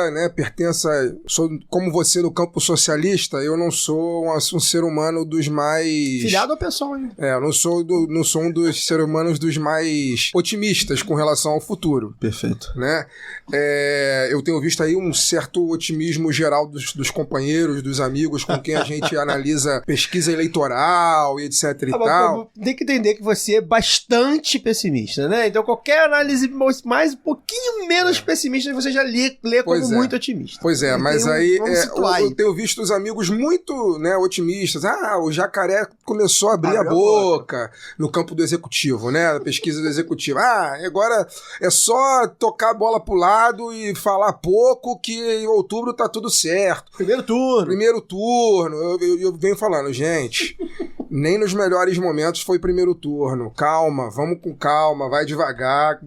Speaker 5: sou como você no campo socialista, eu não sou um ser humano dos mais...
Speaker 3: Filiado ao pessoal, hein?
Speaker 5: Eu não sou um dos seres humanos dos mais otimistas com relação ao futuro.
Speaker 4: Perfeito.
Speaker 5: Né? Eu tenho visto aí um certo otimismo geral dos companheiros, dos amigos com quem a gente analisa pesquisa eleitoral e etc e tal.
Speaker 3: Tem que entender que você é bastante pessimista, né? Então qualquer análise mais um pouquinho menos pessimista você já lê como muito otimista.
Speaker 5: Pois é, mas aí eu tenho visto os amigos muito otimistas. O jacaré começou a abrir a boca no campo do executivo, né? A pesquisa do executivo. Agora é só tocar a bola pro lado e falar pouco que em outubro tá tudo certo.
Speaker 3: Primeiro turno.
Speaker 5: Eu venho falando, gente, nem nos melhores momentos foi primeiro turno. Calma, vamos com calma, vai devagar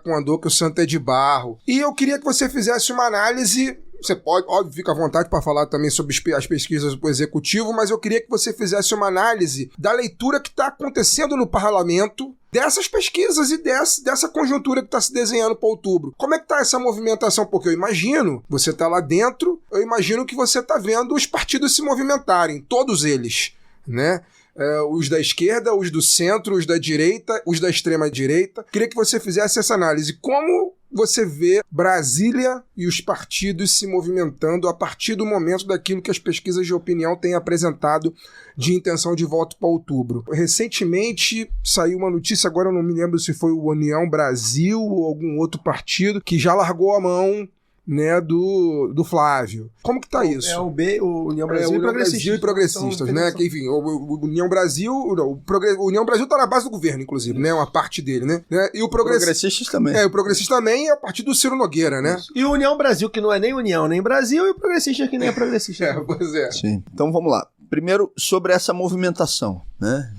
Speaker 5: com andor que o santo é de barro. E eu queria que você fizesse uma análise. Você pode, óbvio, fica à vontade para falar também sobre as pesquisas do executivo, mas eu queria que você fizesse uma análise da leitura que está acontecendo no parlamento, dessas pesquisas e dessa conjuntura que está se desenhando para outubro. Como é que está essa movimentação? Porque eu imagino, você está lá dentro, eu imagino que você está vendo os partidos se movimentarem, todos eles, né? Os da esquerda, os do centro, os da direita, os da extrema-direita. Queria que você fizesse essa análise. Como você vê Brasília e os partidos se movimentando a partir do momento daquilo que as pesquisas de opinião têm apresentado de intenção de voto para outubro? Recentemente saiu uma notícia, agora eu não me lembro se foi o União Brasil ou algum outro partido, que já largou a mão, né, do Flávio. Como que tá isso?
Speaker 3: O União Brasil
Speaker 5: e Progressistas, né? Que, enfim, o União Brasil... O União Brasil tá na base do governo, inclusive, né? Uma parte dele, né? E o
Speaker 4: Progressistas também.
Speaker 5: O Progressista também é o partido do Ciro Nogueira, né?
Speaker 3: Isso. E o União Brasil, que não é nem União, nem Brasil, e o Progressista, que nem é Progressista.
Speaker 5: Pois é.
Speaker 4: Sim. Então vamos lá. Primeiro, sobre essa movimentação, né?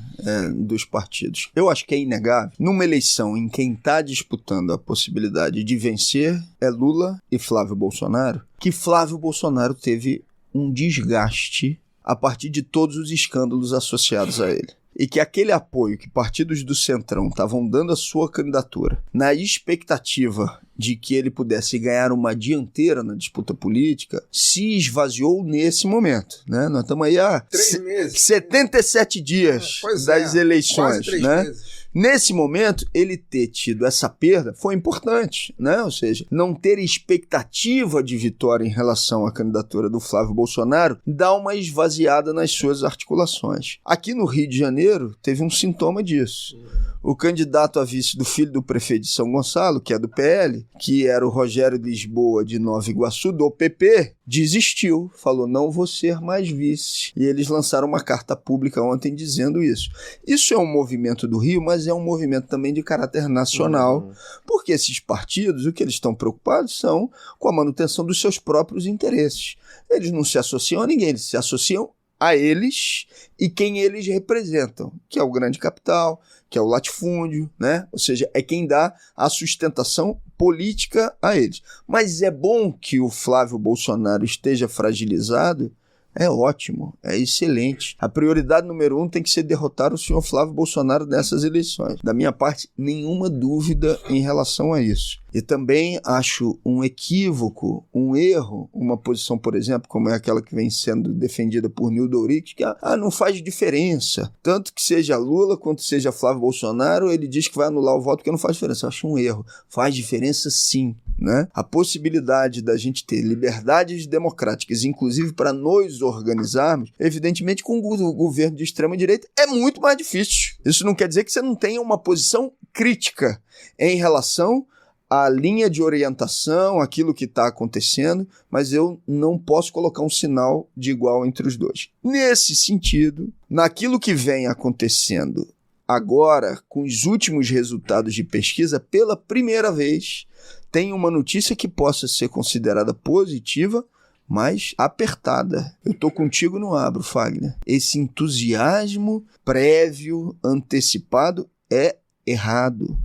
Speaker 4: Dos partidos. Eu acho que é inegável, numa eleição em quem está disputando a possibilidade de vencer é Lula e Flávio Bolsonaro, que Flávio Bolsonaro teve um desgaste a partir de todos os escândalos associados a ele. e que aquele apoio que partidos do Centrão estavam dando à sua candidatura, na expectativa de que ele pudesse ganhar uma dianteira na disputa política, se esvaziou nesse momento, né? Nós estamos aí há 77 dias das eleições,
Speaker 5: quase 3
Speaker 4: né?
Speaker 5: meses.
Speaker 4: Nesse momento, ele ter tido essa perda foi importante, né? Ou seja, não ter expectativa de vitória em relação à candidatura do Flávio Bolsonaro dá uma esvaziada nas suas articulações. Aqui no Rio de Janeiro, teve um sintoma disso. O candidato a vice do filho do prefeito de São Gonçalo, que é do PL, que era o Rogério Lisboa de Nova Iguaçu, do PP, desistiu, falou, não vou ser mais vice. E eles lançaram uma carta pública ontem dizendo isso. Isso é um movimento do Rio, mas é um movimento também de caráter nacional, porque esses partidos, o que eles estão preocupados são com a manutenção dos seus próprios interesses. Eles não se associam a ninguém, eles se associam a eles e quem eles representam, que é o grande capital, que é o latifúndio, né? Ou seja, é quem dá a sustentação política a eles. Mas é bom que o Flávio Bolsonaro esteja fragilizado, é ótimo, é excelente. A prioridade número 1 tem que ser derrotar o senhor Flávio Bolsonaro nessas eleições. Da minha parte, nenhuma dúvida em relação a isso. E também acho um equívoco, um erro, uma posição, por exemplo, como é aquela que vem sendo defendida por Nildo Ourique, que não faz diferença. Tanto que seja Lula quanto seja Flávio Bolsonaro, ele diz que vai anular o voto porque não faz diferença. Eu acho um erro. Faz diferença sim. Né? A possibilidade da gente ter liberdades democráticas, inclusive para nos organizarmos, evidentemente com o governo de extrema-direita é muito mais difícil. Isso não quer dizer que você não tenha uma posição crítica em relação à linha de orientação, aquilo que está acontecendo, mas eu não posso colocar um sinal de igual entre os dois. Nesse sentido, naquilo que vem acontecendo agora, com os últimos resultados de pesquisa, pela primeira vez, tem uma notícia que possa ser considerada positiva, mas apertada. Eu tô contigo, não abro, Fagner. Esse entusiasmo prévio, antecipado, é errado,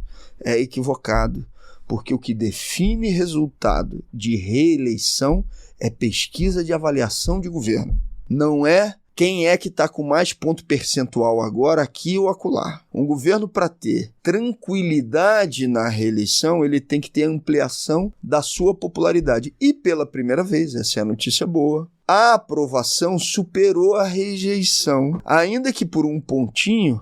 Speaker 4: é equivocado, porque o que define resultado de reeleição é pesquisa de avaliação de governo. Não é quem é que está com mais ponto percentual agora, aqui ou acolá. Um governo, para ter tranquilidade na reeleição, ele tem que ter ampliação da sua popularidade. E pela primeira vez, essa é a notícia boa, a aprovação superou a rejeição, ainda que por um pontinho,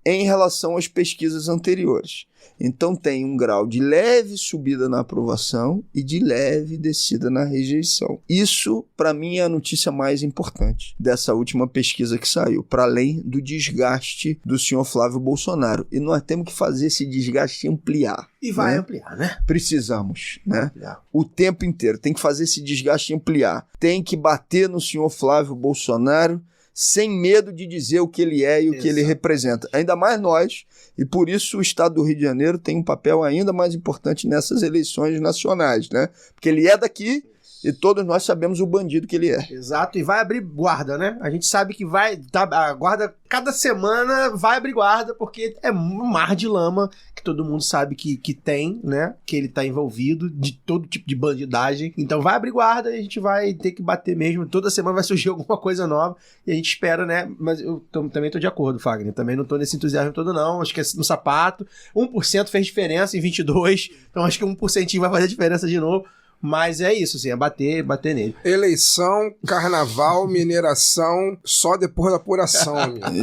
Speaker 4: em relação às pesquisas anteriores. Então tem um grau de leve subida na aprovação e de leve descida na rejeição. Isso, para mim, é a notícia mais importante dessa última pesquisa que saiu, para além do desgaste do senhor Flávio Bolsonaro. E nós temos que fazer esse desgaste ampliar.
Speaker 3: E vai ampliar, né?
Speaker 4: Precisamos, né? O tempo inteiro. Tem que fazer esse desgaste ampliar. Tem que bater no senhor Flávio Bolsonaro sem medo de dizer o que ele é e o que ele representa. Ainda mais nós, e por isso o Estado do Rio de Janeiro tem um papel ainda mais importante nessas eleições nacionais, né? Porque ele é daqui e todos nós sabemos o bandido que ele é.
Speaker 3: Exato, e vai abrir guarda, né? A gente sabe que a guarda, cada semana vai abrir guarda, porque é um mar de lama que todo mundo sabe que tem, né? Que ele tá envolvido de todo tipo de bandidagem. Então vai abrir guarda e a gente vai ter que bater mesmo. Toda semana vai surgir alguma coisa nova e a gente espera, né? Mas eu também tô de acordo, Fagner. Também não tô nesse entusiasmo todo, não. Acho que é no sapato. 1% fez diferença em 22. Então acho que 1% vai fazer diferença de novo. Mas é isso, assim, é bater nele.
Speaker 5: Eleição, carnaval, mineração, só depois da apuração.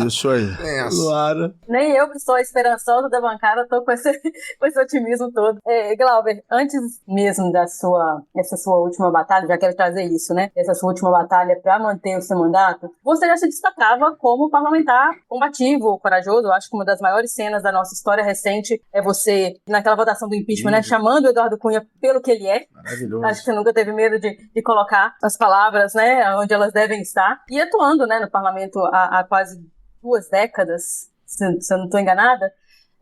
Speaker 4: Isso aí.
Speaker 3: Luara.
Speaker 6: Nem eu, que sou a esperançosa da bancada, tô com esse otimismo todo. Glauber, antes mesmo dessa sua última batalha, já quero trazer isso, né? Essa sua última batalha para manter o seu mandato, você já se destacava como parlamentar combativo, corajoso. Eu acho que uma das maiores cenas da nossa história recente é você, naquela votação do impeachment, né? Chamando o Eduardo Cunha pelo que ele é.
Speaker 3: Maravilhoso.
Speaker 6: Acho que você nunca teve medo de colocar as palavras, né, onde elas devem estar. E atuando, né, no parlamento há quase 2 décadas, se eu não estou enganada.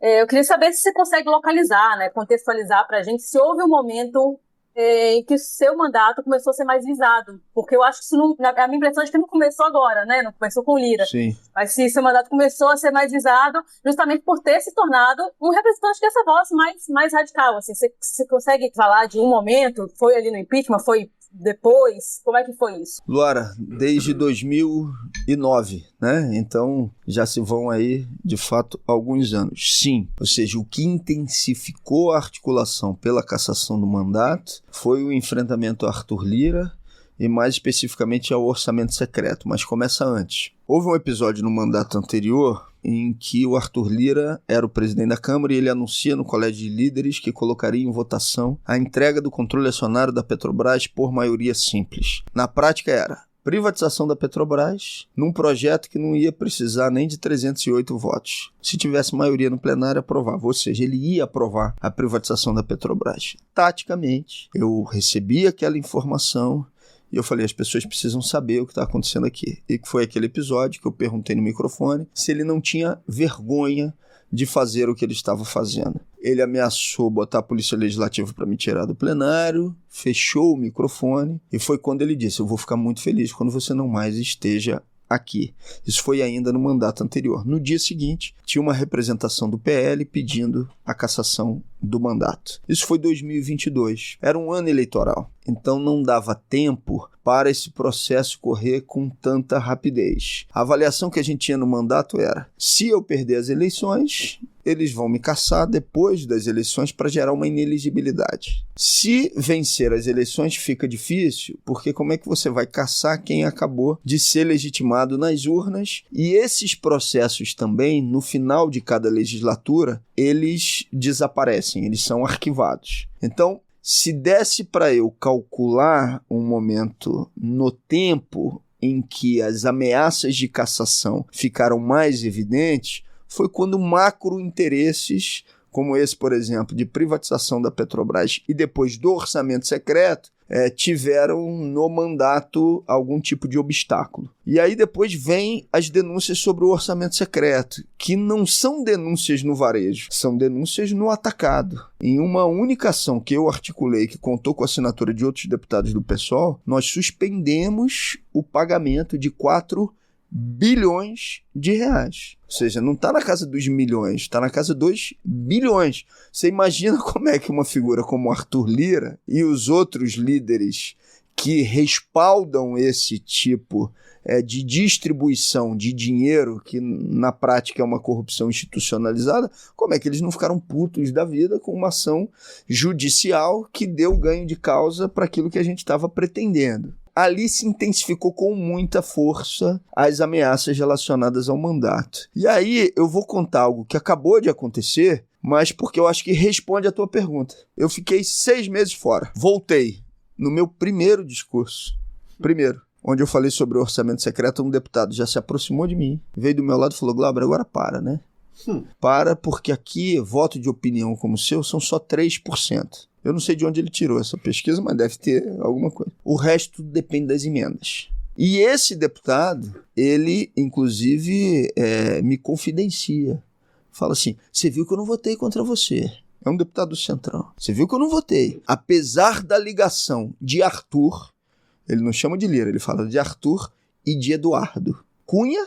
Speaker 6: Eu queria saber se você consegue localizar, né, contextualizar para a gente se houve um momento em que o seu mandato começou a ser mais visado. Porque eu acho que isso não, a minha impressão é que não começou agora, né? Não começou com o Lira.
Speaker 4: Sim.
Speaker 6: Mas se seu mandato começou a ser mais visado justamente por ter se tornado um representante dessa voz mais radical. Assim. Você consegue falar de um momento? Foi ali no impeachment? Foi depois? Como é que foi isso?
Speaker 4: Luara, desde 2009, né? Então já se vão aí, de fato, alguns anos. Sim, ou seja, o que intensificou a articulação pela cassação do mandato foi o enfrentamento a Arthur Lira e mais especificamente ao orçamento secreto, mas começa antes. Houve um episódio no mandato anterior em que o Arthur Lira era o presidente da Câmara e ele anuncia no Colégio de Líderes que colocaria em votação a entrega do controle acionário da Petrobras por maioria simples. Na prática era privatização da Petrobras num projeto que não ia precisar nem de 308 votos. Se tivesse maioria no plenário, aprovava. Ou seja, ele ia aprovar a privatização da Petrobras. Taticamente, eu recebi aquela informação e eu falei, as pessoas precisam saber o que está acontecendo aqui. E que foi aquele episódio que eu perguntei no microfone se ele não tinha vergonha de fazer o que ele estava fazendo. Ele ameaçou botar a Polícia Legislativa para me tirar do plenário, fechou o microfone e foi quando ele disse, eu vou ficar muito feliz quando você não mais esteja aqui. Isso foi ainda no mandato anterior. No dia seguinte, tinha uma representação do PL pedindo a cassação do mandato. Isso foi 2022. Era um ano eleitoral. Então não dava tempo para esse processo correr com tanta rapidez. A avaliação que a gente tinha no mandato era, se eu perder as eleições, eles vão me cassar depois das eleições para gerar uma inelegibilidade. Se vencer as eleições fica difícil, porque como é que você vai cassar quem acabou de ser legitimado nas urnas? E esses processos também, no final de cada legislatura, eles desaparecem, eles são arquivados. Então, se desse para eu calcular um momento no tempo em que as ameaças de cassação ficaram mais evidentes, foi quando macro-interesses, como esse, por exemplo, de privatização da Petrobras e depois do orçamento secreto, tiveram no mandato algum tipo de obstáculo. E aí depois vem as denúncias sobre o orçamento secreto, que não são denúncias no varejo, são denúncias no atacado. Em uma única ação que eu articulei, que contou com a assinatura de outros deputados do PSOL, nós suspendemos o pagamento de 4 bilhões de reais. Ou seja, não está na casa dos milhões, está na casa dos bilhões. Você imagina como é que uma figura como Arthur Lira e os outros líderes que respaldam esse tipo de distribuição de dinheiro, que na prática é uma corrupção institucionalizada, como é que eles não ficaram putos da vida com uma ação judicial que deu ganho de causa para aquilo que a gente estava pretendendo? Ali se intensificou com muita força as ameaças relacionadas ao mandato. E aí eu vou contar algo que acabou de acontecer, mas porque eu acho que responde à tua pergunta. Eu fiquei 6 meses fora. Voltei no meu primeiro discurso. Onde eu falei sobre o orçamento secreto, um deputado já se aproximou de mim, veio do meu lado e falou, Glauber, agora para, né? Para, porque aqui, voto de opinião como o seu, são só 3%. Eu não sei de onde ele tirou essa pesquisa, mas deve ter alguma coisa. O resto depende das emendas. E esse deputado, ele, inclusive, me confidencia. Fala assim, você viu que eu não votei contra você. É um deputado do Centrão. Você viu que eu não votei. Apesar da ligação de Arthur, ele não chama de Lira, ele fala de Arthur e de Eduardo Cunha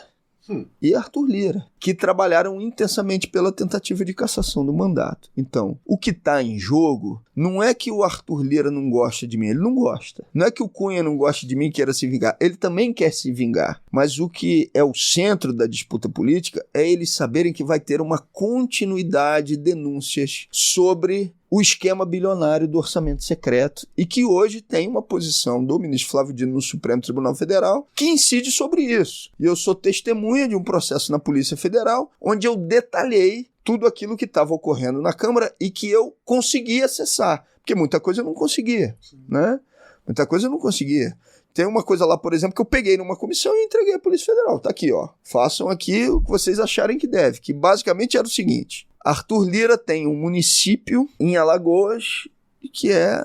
Speaker 4: e Arthur Lira, que trabalharam intensamente pela tentativa de cassação do mandato. Então, o que está em jogo não é que o Arthur Lira não gosta de mim, ele não gosta. Não é que o Cunha não gosta de mim e queira se vingar, ele também quer se vingar. Mas o que é o centro da disputa política é eles saberem que vai ter uma continuidade de denúncias sobre o esquema bilionário do orçamento secreto e que hoje tem uma posição do ministro Flávio Dino no Supremo Tribunal Federal que incide sobre isso. E eu sou testemunha de um processo na Polícia Federal onde eu detalhei tudo aquilo que estava ocorrendo na Câmara e que eu consegui acessar. Porque muita coisa eu não conseguia, né? Muita coisa eu não conseguia. Tem uma coisa lá, por exemplo, que eu peguei numa comissão e entreguei à Polícia Federal. Tá aqui, ó. Façam aqui o que vocês acharem que deve. Que basicamente era o seguinte. Arthur Lira tem um município em Alagoas que é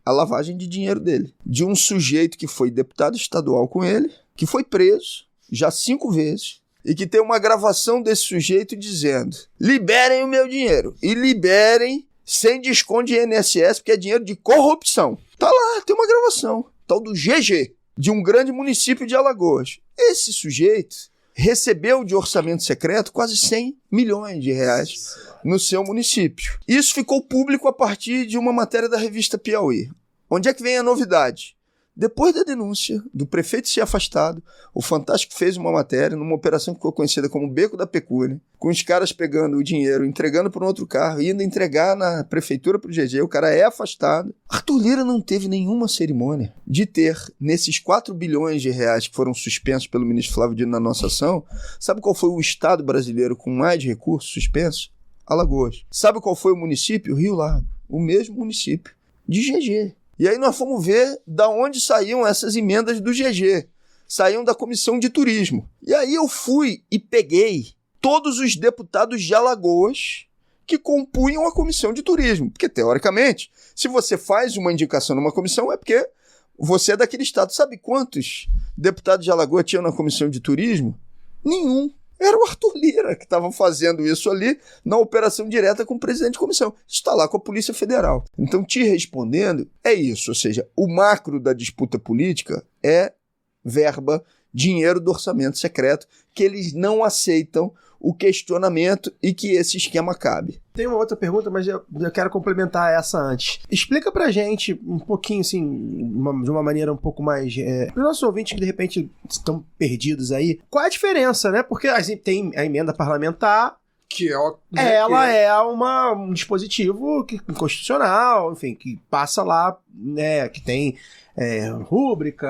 Speaker 4: a lavagem de dinheiro dele. De um sujeito que foi deputado estadual com ele, que foi preso já 5 vezes, e que tem uma gravação desse sujeito dizendo: liberem o meu dinheiro e liberem sem desconto de INSS, porque é dinheiro de corrupção. Tá lá, tem uma gravação, tal do GG, de um grande município de Alagoas. Esse sujeito recebeu de orçamento secreto quase 100 milhões de reais no seu município. Isso ficou público a partir de uma matéria da revista Piauí. Onde é que vem a novidade? Depois da denúncia do prefeito ser afastado, o Fantástico fez uma matéria numa operação que ficou conhecida como Beco da Pecúnia, com os caras pegando o dinheiro, entregando por um outro carro, indo entregar na prefeitura pro GG, o cara é afastado. Arthur Lira não teve nenhuma cerimônia de ter, nesses 4 bilhões de reais que foram suspensos pelo ministro Flávio Dino na nossa ação, sabe qual foi o estado brasileiro com mais recursos suspensos? Alagoas. Sabe qual foi o município? Rio Largo. O mesmo município. De GG. E aí nós fomos ver da onde saíam essas emendas do GG. Saíam da Comissão de Turismo. E aí eu fui e peguei todos os deputados de Alagoas que compunham a Comissão de Turismo. Porque, teoricamente, se você faz uma indicação numa comissão, é porque você é daquele estado. Sabe quantos deputados de Alagoas tinham na Comissão de Turismo? Nenhum. Era o Arthur Lira que estava fazendo isso ali na operação direta com o presidente de comissão. Isso está lá com a Polícia Federal. Então, te respondendo, é isso. Ou seja, o macro da disputa política é verba, dinheiro do orçamento secreto, que eles não aceitam o questionamento e que esse esquema cabe.
Speaker 3: Tem uma outra pergunta, mas eu quero complementar essa antes. Explica pra gente um pouquinho, assim, de uma maneira um pouco mais... para os nossos ouvintes que de repente estão perdidos aí, qual é a diferença, né? Porque assim, tem a emenda parlamentar,
Speaker 5: Que
Speaker 3: ela é um dispositivo constitucional, enfim, que passa lá, né, que tem rúbrica,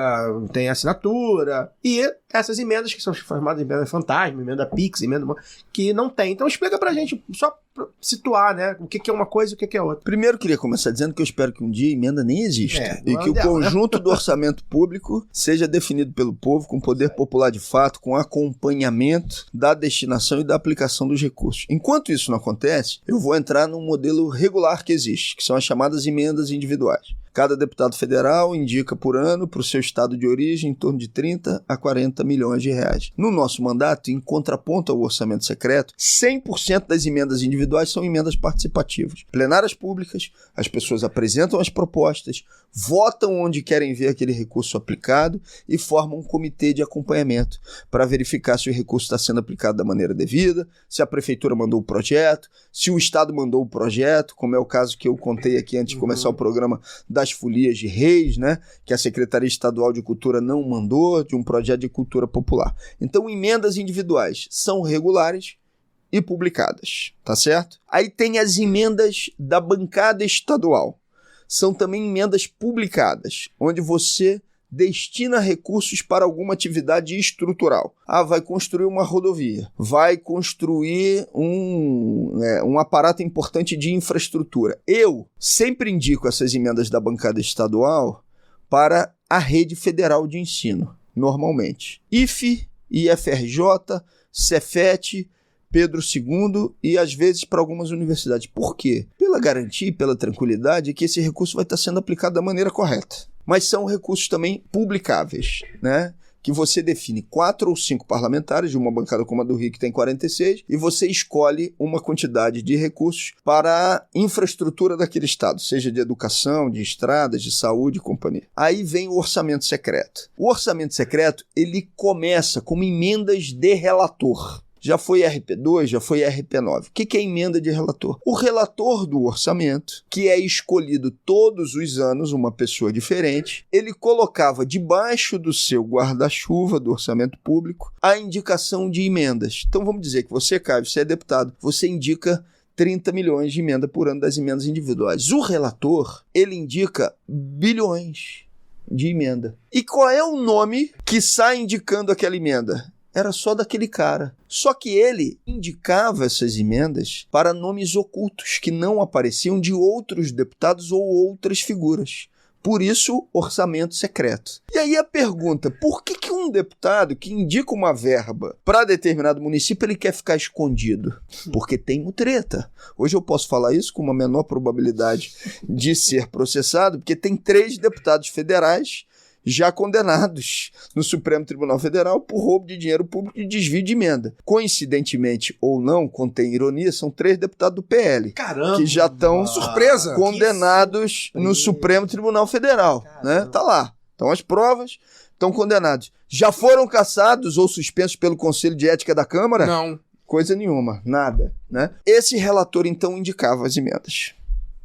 Speaker 3: tem assinatura, e essas emendas que são chamadas de emenda fantasma, emenda Pix, emenda que não tem. Então explica pra gente, só pra situar, né, o que é uma coisa e o que é outra.
Speaker 4: Primeiro, queria começar dizendo que eu espero que um dia a emenda nem exista e que o conjunto do orçamento público seja definido pelo povo, com poder popular de fato, com acompanhamento da destinação e da aplicação dos recursos. Enquanto isso não acontece, eu vou entrar num modelo regular que existe, que são as chamadas emendas individuais. Cada deputado federal indica por ano para o seu estado de origem em torno de 30 a 40 milhões de reais. No nosso mandato, em contraponto ao orçamento secreto, 100% das emendas individuais são emendas participativas. Plenárias públicas, as pessoas apresentam as propostas, votam onde querem ver aquele recurso aplicado e formam um comitê de acompanhamento para verificar se o recurso está sendo aplicado da maneira devida, se a prefeitura mandou o projeto, se o estado mandou o projeto, como é o caso que eu contei aqui antes de começar o programa das Folias de Reis, né, que a Secretaria Estadual de Cultura não mandou, de um projeto de cultura popular. Então, emendas individuais são regulares e publicadas, tá certo? Aí tem as emendas da bancada estadual. São também emendas publicadas, onde você destina recursos para alguma atividade estrutural. Vai construir uma rodovia, vai construir um aparato importante de infraestrutura. Eu sempre indico essas emendas da bancada estadual para a rede federal de ensino, normalmente. IFE, IFRJ, Cefet, Pedro II e, às vezes, para algumas universidades. Por quê? Pela garantia e pela tranquilidade que esse recurso vai estar sendo aplicado da maneira correta. Mas são recursos também publicáveis, né? Que você define 4 ou 5 parlamentares de uma bancada como a do Rio, que tem 46, e você escolhe uma quantidade de recursos para a infraestrutura daquele estado, seja de educação, de estradas, de saúde e companhia. Aí vem o orçamento secreto. O orçamento secreto, ele começa como emendas de relator. Já foi RP2, já foi RP9. O que é emenda de relator? O relator do orçamento, que é escolhido todos os anos, uma pessoa diferente, ele colocava debaixo do seu guarda-chuva do orçamento público a indicação de emendas. Então vamos dizer que você, Caio, você é deputado, você indica 30 milhões de emenda por ano das emendas individuais. O relator, ele indica bilhões de emenda. E qual é o nome que sai indicando aquela emenda? Era só daquele cara. Só que ele indicava essas emendas para nomes ocultos que não apareciam de outros deputados ou outras figuras. Por isso, orçamento secreto. E aí a pergunta, por que um deputado que indica uma verba para determinado município ele quer ficar escondido? Porque tem mutreta. Hoje eu posso falar isso com uma menor probabilidade de ser processado, porque tem 3 deputados federais já condenados no Supremo Tribunal Federal por roubo de dinheiro público e desvio de emenda. Coincidentemente ou não, contém ironia, são 3 deputados do PL.
Speaker 3: Caramba!
Speaker 4: Que já estão
Speaker 5: surpresa,
Speaker 4: condenados no Supremo Tribunal Federal. Né? Tá lá. Então as provas estão condenados. Já foram cassados ou suspensos pelo Conselho de Ética da Câmara?
Speaker 5: Não.
Speaker 4: Coisa nenhuma, nada. Né? Esse relator então indicava as emendas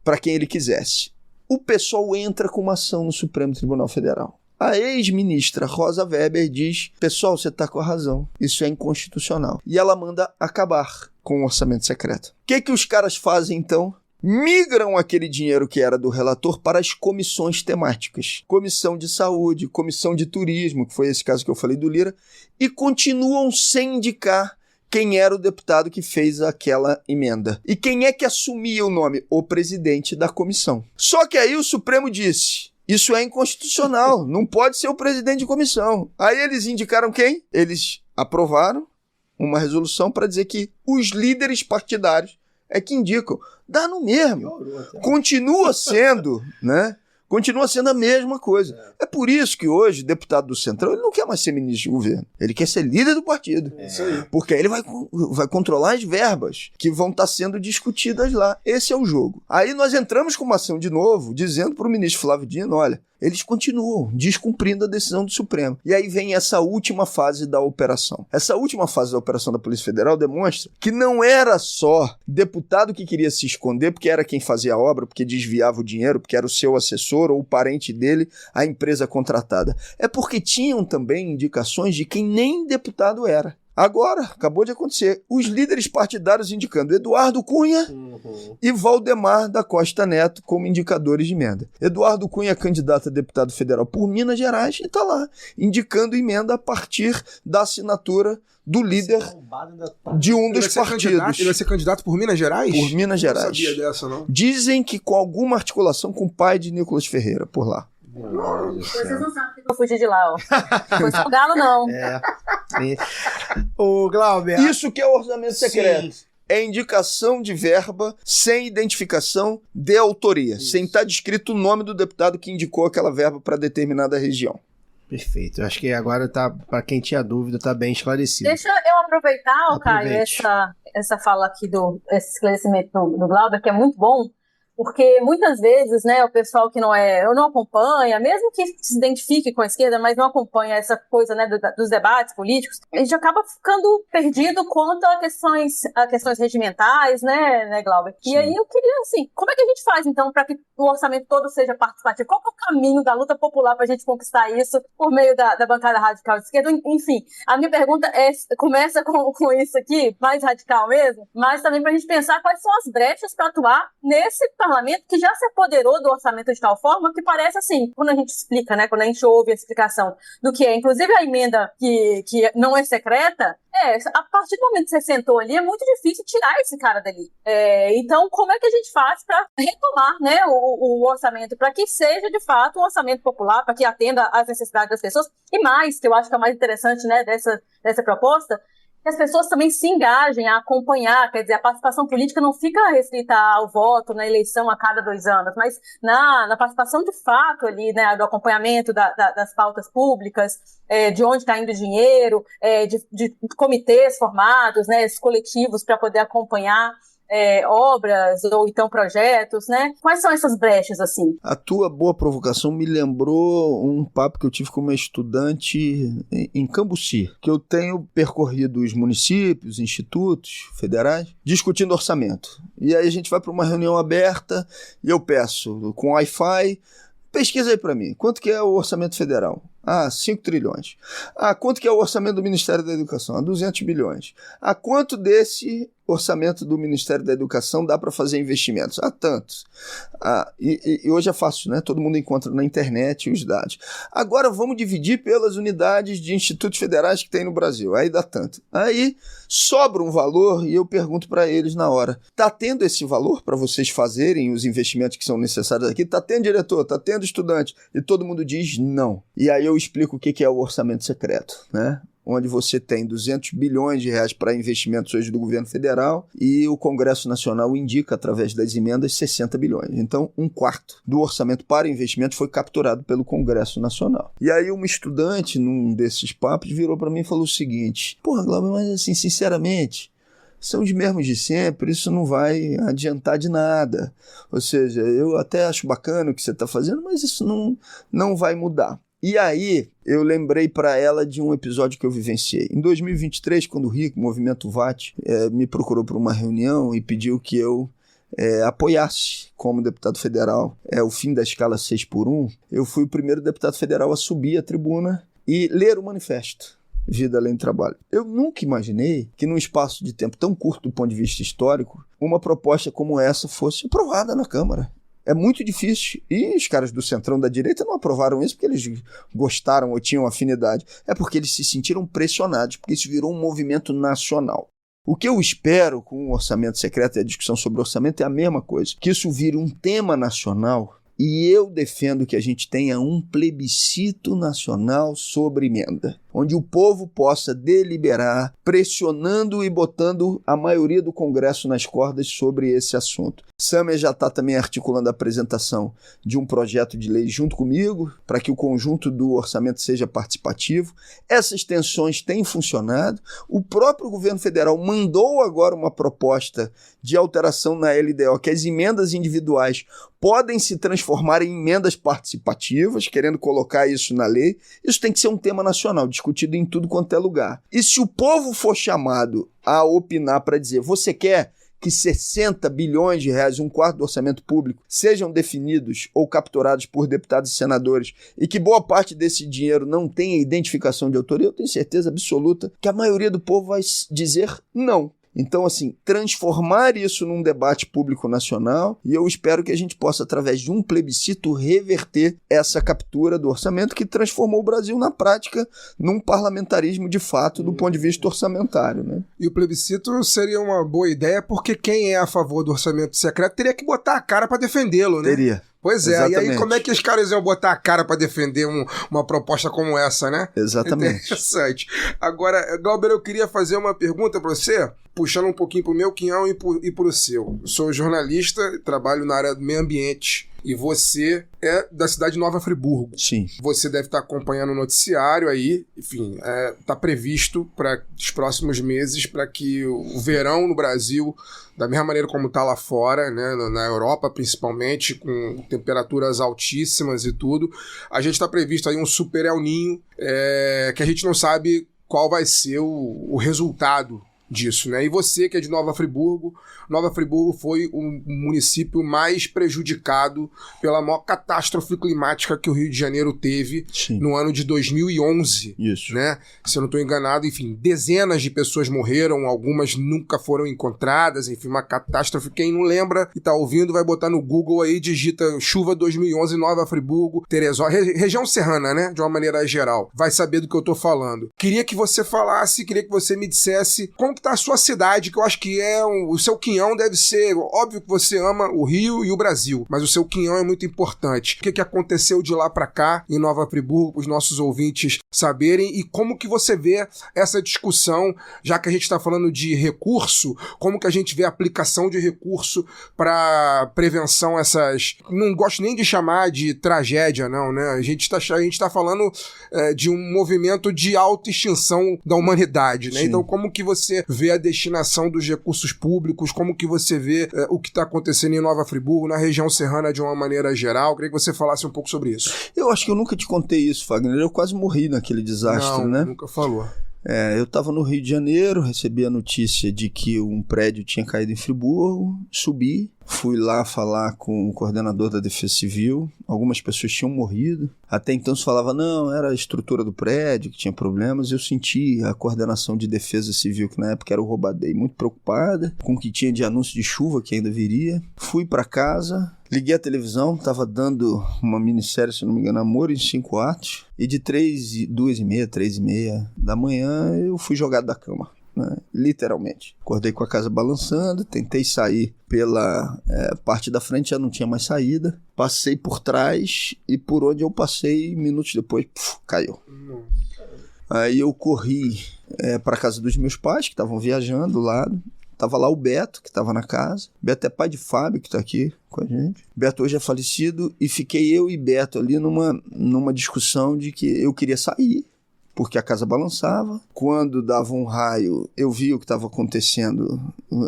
Speaker 4: para quem ele quisesse. O pessoal entra com uma ação no Supremo Tribunal Federal. A ex-ministra Rosa Weber diz: pessoal, você está com a razão, isso é inconstitucional. E ela manda acabar com o orçamento secreto. O que os caras fazem então? Migram aquele dinheiro que era do relator para as comissões temáticas. Comissão de saúde, comissão de turismo, que foi esse caso que eu falei do Lira, e continuam sem indicar quem era o deputado que fez aquela emenda. E quem é que assumia o nome? O presidente da comissão. Só que aí o Supremo disse: isso é inconstitucional, não pode ser o presidente de comissão. Aí eles indicaram quem? Eles aprovaram uma resolução para dizer que os líderes partidários é que indicam. Dá no mesmo. Continua sendo, né? Continua sendo a mesma coisa. É por isso que hoje o deputado do Centrão ele não quer mais ser ministro de governo. Ele quer ser líder do partido. Porque aí ele vai controlar as verbas que vão estar sendo discutidas lá. Esse é o jogo. Aí nós entramos com uma ação de novo, dizendo para o ministro Flávio Dino: olha, eles continuam descumprindo a decisão do Supremo. E aí vem essa última fase da operação. Essa última fase da operação da Polícia Federal demonstra que não era só deputado que queria se esconder porque era quem fazia a obra, porque desviava o dinheiro, porque era o seu assessor ou o parente dele, a empresa contratada. É porque tinham também indicações de quem nem deputado era. Agora, acabou de acontecer, os líderes partidários indicando Eduardo Cunha e Valdemar da Costa Neto como indicadores de emenda. Eduardo Cunha é candidato a deputado federal por Minas Gerais e está lá, indicando emenda a partir da assinatura do líder de um dos partidos.
Speaker 5: Ele vai ser candidato por Minas Gerais?
Speaker 4: Por Minas Gerais.
Speaker 5: Não sabia dessa, não.
Speaker 4: Dizem que com alguma articulação com o pai de Nicolas Ferreira, por lá.
Speaker 6: Vocês não sabem que eu fugi de lá, ó. Foi só galo, não.
Speaker 3: Ô, Glauber.
Speaker 4: Isso que é o orçamento secreto.
Speaker 3: Sim.
Speaker 4: É indicação de verba sem identificação de autoria, sem estar descrito o nome do deputado que indicou aquela verba para determinada região.
Speaker 3: Perfeito. Eu acho que agora tá, para quem tinha dúvida, tá bem esclarecido.
Speaker 6: Deixa eu aproveitar, Caio, essa fala aqui, esse esclarecimento do Glauber, que é muito bom. Porque muitas vezes, né, o pessoal que não acompanha, mesmo que se identifique com a esquerda, mas não acompanha essa coisa, né, dos debates políticos, a gente acaba ficando perdido quanto a questões regimentais, né, Glauber? Sim. E aí eu queria, assim, como é que a gente faz, então, para que o orçamento todo seja participativo? Qual que é o caminho da luta popular para a gente conquistar isso por meio da bancada radical de esquerda? Enfim, a minha pergunta começa com isso aqui, mais radical mesmo, mas também para a gente pensar quais são as brechas para atuar nesse parlamento que já se apoderou do orçamento de tal forma que parece assim, quando a gente explica, né, quando a gente ouve a explicação do que é, inclusive a emenda que não é secreta, a partir do momento que você sentou ali, é muito difícil tirar esse cara dali. Então, como é que a gente faz para retomar, né, o orçamento, para que seja, de fato, um orçamento popular, para que atenda às necessidades das pessoas, e mais, que eu acho que é o mais interessante, né, dessa proposta, que as pessoas também se engajem a acompanhar, quer dizer, a participação política não fica restrita ao voto na eleição a cada 2 anos, mas na participação de fato ali, né, do acompanhamento das pautas públicas, de onde está indo o dinheiro, de comitês formados, né, esses coletivos para poder acompanhar obras ou então projetos, né? Quais são essas brechas, assim?
Speaker 4: A tua boa provocação me lembrou um papo que eu tive com uma estudante em Cambuci, que eu tenho percorrido os municípios, institutos federais, discutindo orçamento. E aí a gente vai para uma reunião aberta e eu peço, com Wi-Fi, pesquisa aí para mim, quanto que é o orçamento federal? 5 trilhões. Quanto que é o orçamento do Ministério da Educação? 200 bilhões. Quanto desse orçamento do Ministério da Educação dá para fazer investimentos? Tantos. E hoje é fácil, né? Todo mundo encontra na internet os dados. Agora vamos dividir pelas unidades de institutos federais que tem no Brasil. Aí dá tanto. Aí sobra um valor e eu pergunto para eles na hora: tá tendo esse valor para vocês fazerem os investimentos que são necessários aqui? Tá tendo diretor? Tá tendo estudante? E todo mundo diz não. E aí eu explico o que é o orçamento secreto, né? Onde você tem 200 bilhões de reais para investimentos hoje do governo federal e o Congresso Nacional indica, através das emendas, 60 bilhões. Então, 1/4 do orçamento para investimentos foi capturado pelo Congresso Nacional. E aí uma estudante, num desses papos, virou para mim e falou o seguinte: porra, Glauber, mas assim, sinceramente, são os mesmos de sempre, isso não vai adiantar de nada. Ou seja, eu até acho bacana o que você está fazendo, mas isso não vai mudar. E aí, eu lembrei para ela de um episódio que eu vivenciei. Em 2023, quando o RIC, o Movimento VAT, me procurou para uma reunião e pediu que eu apoiasse como deputado federal o fim da escala 6x1, eu fui o primeiro deputado federal a subir a tribuna e ler o manifesto Vida Além do Trabalho. Eu nunca imaginei que num espaço de tempo tão curto do ponto de vista histórico, uma proposta como essa fosse aprovada na Câmara. É muito difícil. E os caras do centrão da direita não aprovaram isso porque eles gostaram ou tinham afinidade. É porque eles se sentiram pressionados, porque isso virou um movimento nacional. O que eu espero com o orçamento secreto e a discussão sobre orçamento é a mesma coisa. Que isso vire um tema nacional. E eu defendo que a gente tenha um plebiscito nacional sobre emenda, onde o povo possa deliberar, pressionando e botando a maioria do Congresso nas cordas sobre esse assunto. Samia já está também articulando a apresentação de um projeto de lei junto comigo, para que o conjunto do orçamento seja participativo. Essas tensões têm funcionado. O próprio governo federal mandou agora uma proposta de alteração na LDO, que as emendas individuais podem se transformar em emendas participativas, querendo colocar isso na lei. Isso tem que ser um tema nacional, discutido em tudo quanto é lugar. E se o povo for chamado a opinar para dizer, você quer que 60 bilhões de reais, um quarto do orçamento público, sejam definidos ou capturados por deputados e senadores e que boa parte desse dinheiro não tenha identificação de autoria, eu tenho certeza absoluta que a maioria do povo vai dizer não. Então, assim, transformar isso num debate público nacional, e eu espero que a gente possa, através de um plebiscito, reverter essa captura do orçamento que transformou o Brasil, na prática, num parlamentarismo de fato do ponto de vista orçamentário, né?
Speaker 5: E o plebiscito seria uma boa ideia, porque quem é a favor do orçamento secreto teria que botar a cara para defendê-lo, né?
Speaker 4: Teria.
Speaker 5: Pois é,
Speaker 4: Exatamente.
Speaker 5: E aí como é que os caras iam botar a cara para defender uma proposta como essa, né?
Speaker 4: Exatamente.
Speaker 5: Interessante. Agora, Glauber, eu queria fazer uma pergunta para você, puxando um pouquinho pro meu quinhão e pro seu. Eu sou jornalista, trabalho na área do meio ambiente. E você é da cidade de Nova Friburgo.
Speaker 4: Sim.
Speaker 5: Você deve estar acompanhando o noticiário aí. Enfim, está previsto para os próximos meses para que o verão no Brasil, da mesma maneira como está lá fora, né, na Europa principalmente, com temperaturas altíssimas e tudo, a gente está previsto aí um super El Niño, que a gente não sabe qual vai ser o resultado disso, né? E você, que é de Nova Friburgo foi o município mais prejudicado pela maior catástrofe climática que o Rio de Janeiro teve.
Speaker 4: Sim.
Speaker 5: No ano de 2011.
Speaker 4: Isso.
Speaker 5: Né? Se eu não estou enganado, enfim, dezenas de pessoas morreram, algumas nunca foram encontradas, enfim, uma catástrofe. Quem não lembra e está ouvindo vai botar no Google aí, digita chuva 2011 Nova Friburgo, Teresópolis, região serrana, né? De uma maneira geral. Vai saber do que eu estou falando. Queria que você falasse, queria que você me dissesse como que tá a sua cidade, que eu acho que o seu quinhão deve ser, óbvio que você ama o Rio e o Brasil, mas o seu quinhão é muito importante. O que aconteceu de lá para cá em Nova Friburgo, para os nossos ouvintes saberem, e como que você vê essa discussão, já que a gente está falando de recurso, como que a gente vê a aplicação de recurso para prevenção essas, não gosto nem de chamar de tragédia, não, né? A gente tá falando de um movimento de autoextinção da humanidade, né?
Speaker 4: Sim.
Speaker 5: Então como que você vê a destinação dos recursos públicos, como que você vê o que está acontecendo em Nova Friburgo, na região serrana de uma maneira geral? Queria que você falasse um pouco sobre isso.
Speaker 4: Eu acho que eu nunca te contei isso, Fagner. Eu quase morri naquele desastre,
Speaker 5: Não,
Speaker 4: né?
Speaker 5: Nunca falou.
Speaker 4: Eu estava no Rio de Janeiro, recebi a notícia de que um prédio tinha caído em Friburgo, subi, fui lá falar com o coordenador da Defesa Civil, algumas pessoas tinham morrido, até então se falava, não, era a estrutura do prédio que tinha problemas, eu senti a coordenação de Defesa Civil, que na época era o Robaday, muito preocupada com o que tinha de anúncio de chuva que ainda viria, fui para casa, liguei a televisão, estava dando uma minissérie, se não me engano, Amor em 5 atos, e de 2h30, 3h30 da manhã eu fui jogado da cama, né? Literalmente. Acordei com a casa balançando, tentei sair pela parte da frente, já não tinha mais saída, passei por trás e por onde eu passei, minutos depois, caiu. Aí eu corri para casa dos meus pais, que estavam viajando do lado. Tava lá o Beto, que estava na casa. Beto é pai de Fábio, que está aqui com a gente. Beto hoje é falecido e fiquei eu e Beto ali numa discussão de que eu queria sair, porque a casa balançava. Quando dava um raio, eu vi o que estava acontecendo.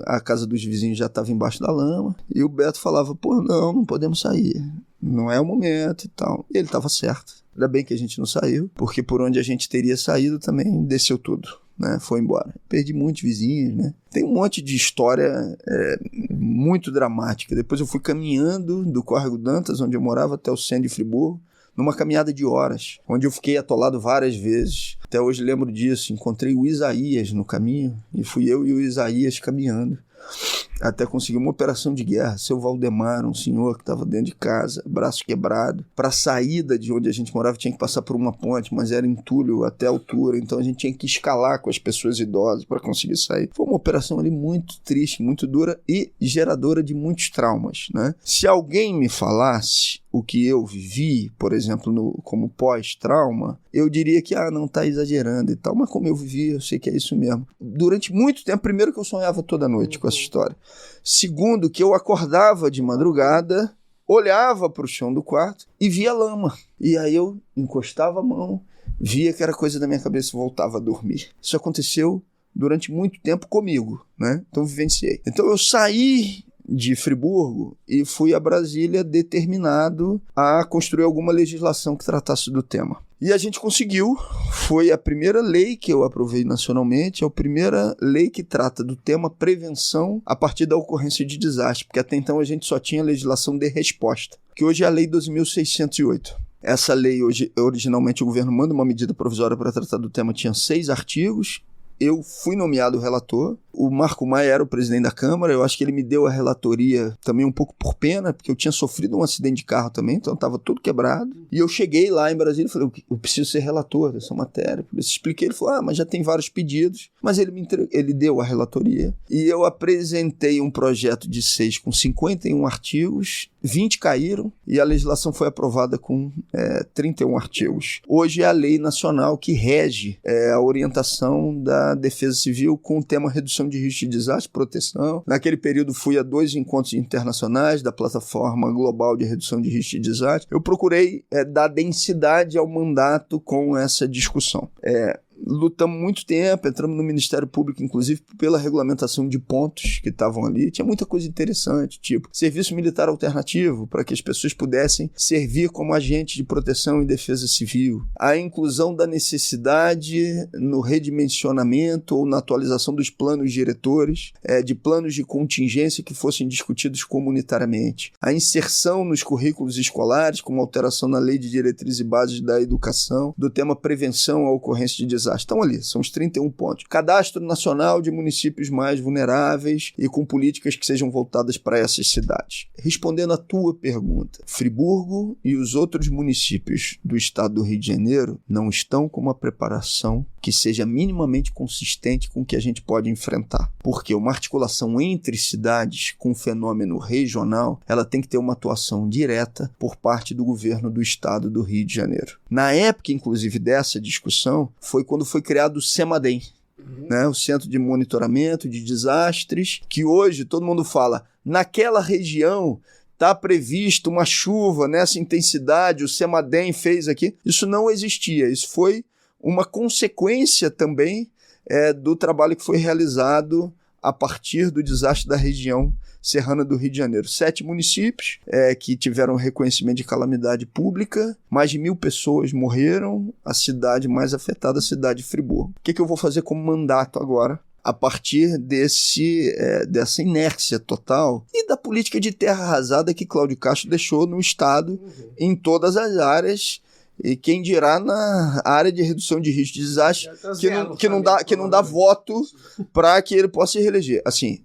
Speaker 4: A casa dos vizinhos já estava embaixo da lama. E o Beto falava, pô, não podemos sair. Não é o momento e tal. E ele estava certo. Ainda bem que a gente não saiu, porque por onde a gente teria saído também desceu tudo. né? Foi embora. Perdi muitos vizinhos, né? Tem um monte de história muito dramática. Depois eu fui caminhando do Córrego Dantas, onde eu morava, até o centro de Friburgo, numa caminhada de horas, onde eu fiquei atolado várias vezes. Até hoje lembro disso. Encontrei o Isaías no caminho, e fui eu e o Isaías caminhando, até conseguir uma operação de guerra. Seu Valdemar, um senhor que estava dentro de casa, braço quebrado. Para a saída de onde a gente morava, tinha que passar por uma ponte, mas era entulho até a altura, então a gente tinha que escalar com as pessoas idosas para conseguir sair. Foi uma operação ali muito triste, muito dura e geradora de muitos traumas, né? Se alguém me falasse o que eu vivi, por exemplo, como pós-trauma, eu diria que, não tá exagerando e tal, mas como eu vivi, eu sei que é isso mesmo. Durante muito tempo, primeiro que eu sonhava toda noite com essa história. Segundo, que eu acordava de madrugada, olhava para o chão do quarto e via lama. E aí eu encostava a mão, via que era coisa da minha cabeça e voltava a dormir. Isso aconteceu durante muito tempo comigo, né? Então vivenciei. Então eu saí de Friburgo e fui a Brasília determinado a construir alguma legislação que tratasse do tema. E a gente conseguiu, foi a primeira lei que eu aprovei nacionalmente, é a primeira lei que trata do tema prevenção a partir da ocorrência de desastre, porque até então a gente só tinha legislação de resposta, que hoje é a Lei 12.608. Essa lei, originalmente o governo manda uma medida provisória para tratar do tema, tinha 6 artigos, eu fui nomeado relator, o Marco Maia era o presidente da Câmara, eu acho que ele me deu a relatoria também um pouco por pena, porque eu tinha sofrido um acidente de carro também, então estava tudo quebrado. E eu cheguei lá em Brasília e falei, eu preciso ser relator dessa matéria. Eu expliquei, ele falou, mas já tem vários pedidos. Mas ele deu a relatoria. E eu apresentei um projeto de 6 com 51 artigos, 20 caíram, e a legislação foi aprovada com 31 artigos. Hoje é a lei nacional que rege a orientação da Defesa Civil com o tema redução de risco de desastre, proteção. Naquele período fui a 2 encontros internacionais da Plataforma Global de Redução de Risco de Desastre. Eu procurei dar densidade ao mandato com essa discussão. Lutamos muito tempo, entramos no Ministério Público, inclusive, pela regulamentação de pontos que estavam ali. Tinha muita coisa interessante, tipo serviço militar alternativo, para que as pessoas pudessem servir como agentes de proteção e defesa civil. A inclusão da necessidade no redimensionamento ou na atualização dos planos diretores, de planos de contingência que fossem discutidos comunitariamente. A inserção nos currículos escolares, com alteração na Lei de Diretrizes e Bases da Educação, do tema prevenção à ocorrência de desastre. Estão ali, são os 31 pontos. Cadastro nacional de municípios mais vulneráveis e com políticas que sejam voltadas para essas cidades. Respondendo à tua pergunta, Friburgo e os outros municípios do estado do Rio de Janeiro não estão com uma preparação que seja minimamente consistente com o que a gente pode enfrentar. Porque uma articulação entre cidades com fenômeno regional, ela tem que ter uma atuação direta por parte do governo do estado do Rio de Janeiro. Na época, inclusive, dessa discussão, foi quando foi criado o CEMADEM, né? O Centro de Monitoramento de Desastres, que hoje todo mundo fala, naquela região está previsto uma chuva nessa intensidade, o CEMADEM fez aqui. Isso não existia, isso foi uma consequência também do trabalho que foi realizado a partir do desastre da região serrana do Rio de Janeiro. 7 municípios que tiveram reconhecimento de calamidade pública, mais de 1.000 pessoas morreram, a cidade mais afetada, a cidade de Friburgo. O que eu vou fazer como mandato agora? A partir dessa inércia total e da política de terra arrasada que Cláudio Castro deixou no Estado em todas as áreas, e quem dirá na área de redução de risco de desastre, que não dá voto para que ele possa se reeleger. Assim,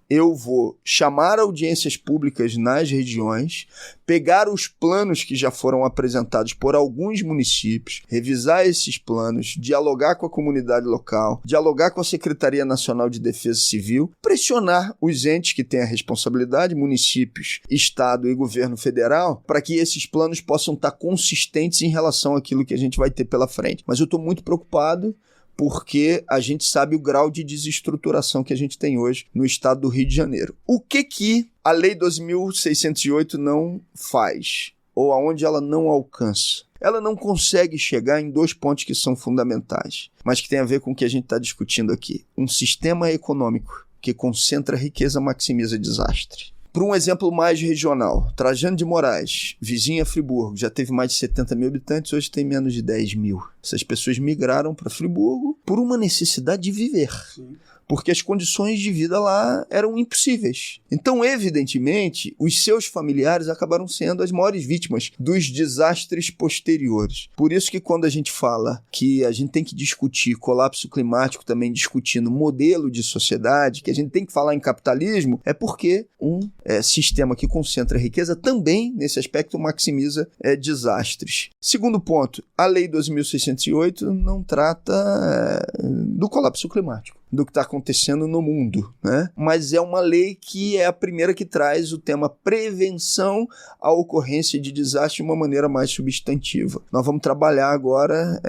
Speaker 4: eu vou chamar audiências públicas nas regiões, pegar os planos que já foram apresentados por alguns municípios, revisar esses planos, dialogar com a comunidade local, dialogar com a Secretaria Nacional de Defesa Civil, pressionar os entes que têm a responsabilidade, municípios, Estado e governo federal, para que esses planos possam estar consistentes em relação àquilo que a gente vai ter pela frente. Mas eu estou muito preocupado porque a gente sabe o grau de desestruturação que a gente tem hoje no estado do Rio de Janeiro. O que a Lei 12.608 não faz? Ou aonde ela não alcança? Ela não consegue chegar em 2 pontos que são fundamentais, mas que tem a ver com o que a gente está discutindo aqui. Um sistema econômico que concentra riqueza, maximiza desastre. Por um exemplo mais regional, Trajano de Moraes, vizinha Friburgo, já teve mais de 70 mil habitantes, hoje tem menos de 10 mil. Essas pessoas migraram para Friburgo por uma necessidade de viver. Sim. Porque as condições de vida lá eram impossíveis. Então, evidentemente, os seus familiares acabaram sendo as maiores vítimas dos desastres posteriores. Por isso que quando a gente fala que a gente tem que discutir colapso climático também discutindo modelo de sociedade, que a gente tem que falar em capitalismo, é porque um sistema que concentra riqueza também, nesse aspecto, maximiza desastres. Segundo ponto, a Lei 12.608 não trata do colapso climático, do que está acontecendo no mundo, né? Mas é uma lei que é a primeira que traz o tema prevenção à ocorrência de desastre de uma maneira mais substantiva. Nós vamos trabalhar agora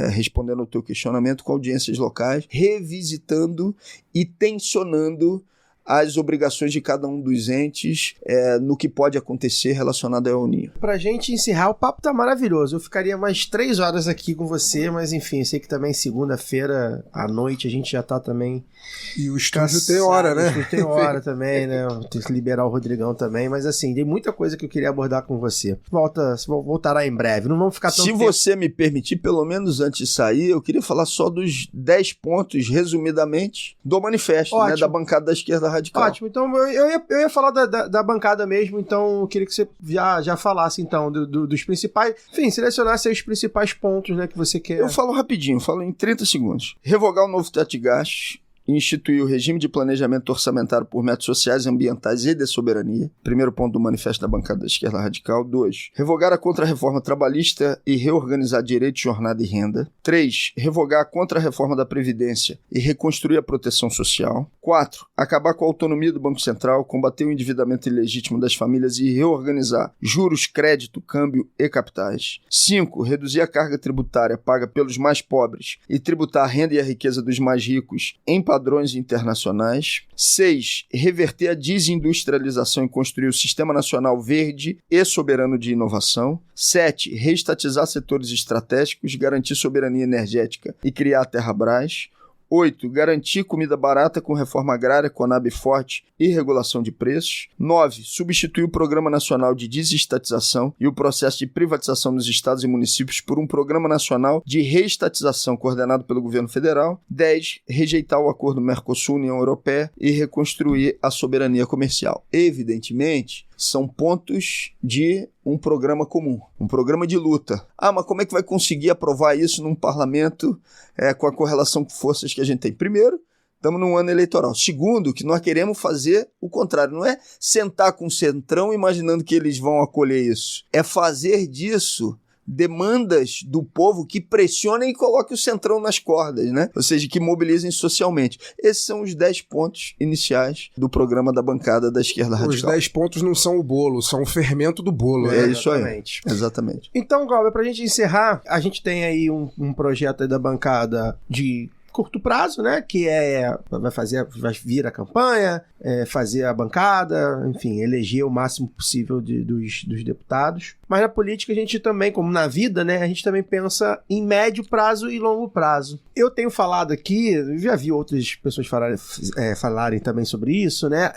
Speaker 4: respondendo ao teu questionamento, com audiências locais, revisitando e tensionando as obrigações de cada um dos entes no que pode acontecer relacionado ao El Niño.
Speaker 3: Pra gente encerrar, o papo tá maravilhoso. Eu ficaria mais 3 horas aqui com você, mas enfim, eu sei que também segunda-feira à noite a gente já tá também...
Speaker 5: E o estúdio tem hora, né?
Speaker 3: O estúdio tem hora também, né? Tem que liberar o Rodrigão também, mas assim, tem muita coisa que eu queria abordar com você. Voltará em breve, não vamos ficar tão
Speaker 4: Se você me permitir, pelo menos antes de sair, eu queria falar só dos 10 pontos, resumidamente, do manifesto, né, da bancada da esquerda radical.
Speaker 3: Ótimo, então eu ia falar da bancada mesmo, então eu queria que você já falasse então dos principais, enfim, selecionasse aí os principais pontos, né, que você quer.
Speaker 4: Eu falo rapidinho, falo em 30 segundos. Revogar o novo teto de gastos, instituir o regime de planejamento orçamentário por metas sociais, ambientais e de soberania. Primeiro ponto do manifesto da bancada da esquerda radical. 2. Revogar a contra-reforma trabalhista e reorganizar direito, jornada e renda. 3. Revogar a contra-reforma da Previdência e reconstruir a proteção social. 4. Acabar com a autonomia do Banco Central, combater o endividamento ilegítimo das famílias e reorganizar juros, crédito, câmbio e capitais. 5. Reduzir a carga tributária paga pelos mais pobres e tributar a renda e a riqueza dos mais ricos em padrões internacionais. 6. Reverter a desindustrialização e construir o Sistema Nacional Verde e Soberano de Inovação. 7. Reestatizar setores estratégicos, garantir soberania energética e criar a Terrabras. 8. Garantir comida barata com reforma agrária, Conab forte e regulação de preços. 9. Substituir o Programa Nacional de Desestatização e o processo de privatização nos estados e municípios por um Programa Nacional de Reestatização coordenado pelo governo federal. 10. Rejeitar o acordo Mercosul-União Europeia e reconstruir a soberania comercial. Evidentemente, são pontos de um programa comum, um programa de luta. Mas como é que vai conseguir aprovar isso num parlamento com a correlação de forças que a gente tem? Primeiro, estamos num ano eleitoral. Segundo, que nós queremos fazer o contrário. Não é sentar com o Centrão imaginando que eles vão acolher isso. É fazer disso demandas do povo que pressionem e coloquem o Centrão nas cordas, né? Ou seja, que mobilizem socialmente. Esses são os 10 pontos iniciais do programa da bancada da esquerda radical.
Speaker 5: Os 10 pontos não são o bolo, são o fermento do bolo.
Speaker 4: É,
Speaker 5: né?
Speaker 4: isso aí. Exatamente.
Speaker 3: Então, Glauber, pra gente encerrar, a gente tem aí um projeto aí da bancada de curto prazo, né, que vai vir a campanha, fazer a bancada, enfim, eleger o máximo possível dos deputados. Mas na política a gente também, como na vida, né, a gente também pensa em médio prazo e longo prazo. Eu tenho falado aqui, já vi outras pessoas falarem também sobre isso, né,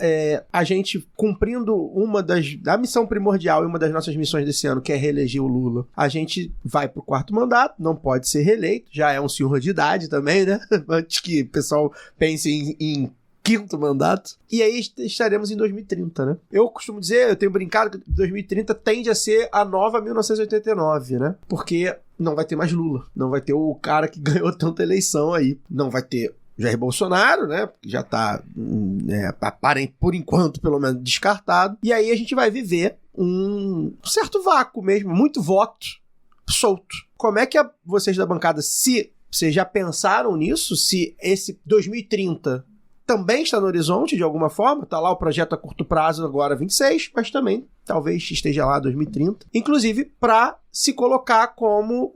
Speaker 3: a gente cumprindo a missão primordial e uma das nossas missões desse ano, que é reeleger o Lula, a gente vai pro 4º mandato, não pode ser reeleito, já é um senhor de idade também, né, antes que o pessoal pense em 5º mandato. E aí estaremos em 2030, né? Eu costumo dizer, eu tenho brincado que 2030 tende a ser a nova 1989, né? Porque não vai ter mais Lula. Não vai ter o cara que ganhou tanta eleição aí. Não vai ter Jair Bolsonaro, né? Que já tá, por enquanto, pelo menos, descartado. E aí a gente vai viver um certo vácuo mesmo, muito voto solto. Como é que vocês da bancada, se vocês já pensaram nisso? Se esse 2030 também está no horizonte de alguma forma? Está lá o projeto a curto prazo, agora 26, mas também talvez esteja lá 2030. Inclusive para se colocar como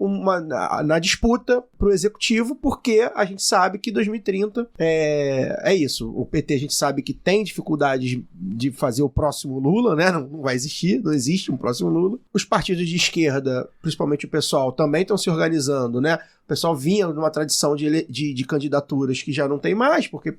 Speaker 3: na disputa para o executivo, porque a gente sabe que 2030 é isso. O PT a gente sabe que tem dificuldades de fazer o próximo Lula, né? Não vai existir, não existe um próximo Lula. Os partidos de esquerda, principalmente o pessoal, também estão se organizando, né? O pessoal vinha numa tradição de candidaturas que já não tem mais, porque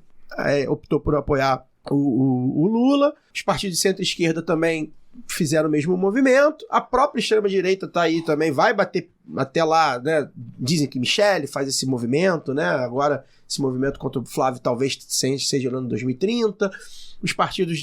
Speaker 3: optou por apoiar o Lula. Os partidos de centro-esquerda também fizeram o mesmo movimento. A própria extrema-direita tá aí também, vai bater até lá, né? Dizem que Michele faz esse movimento, né? Agora, esse movimento contra o Flávio talvez seja no ano 2030. Os partidos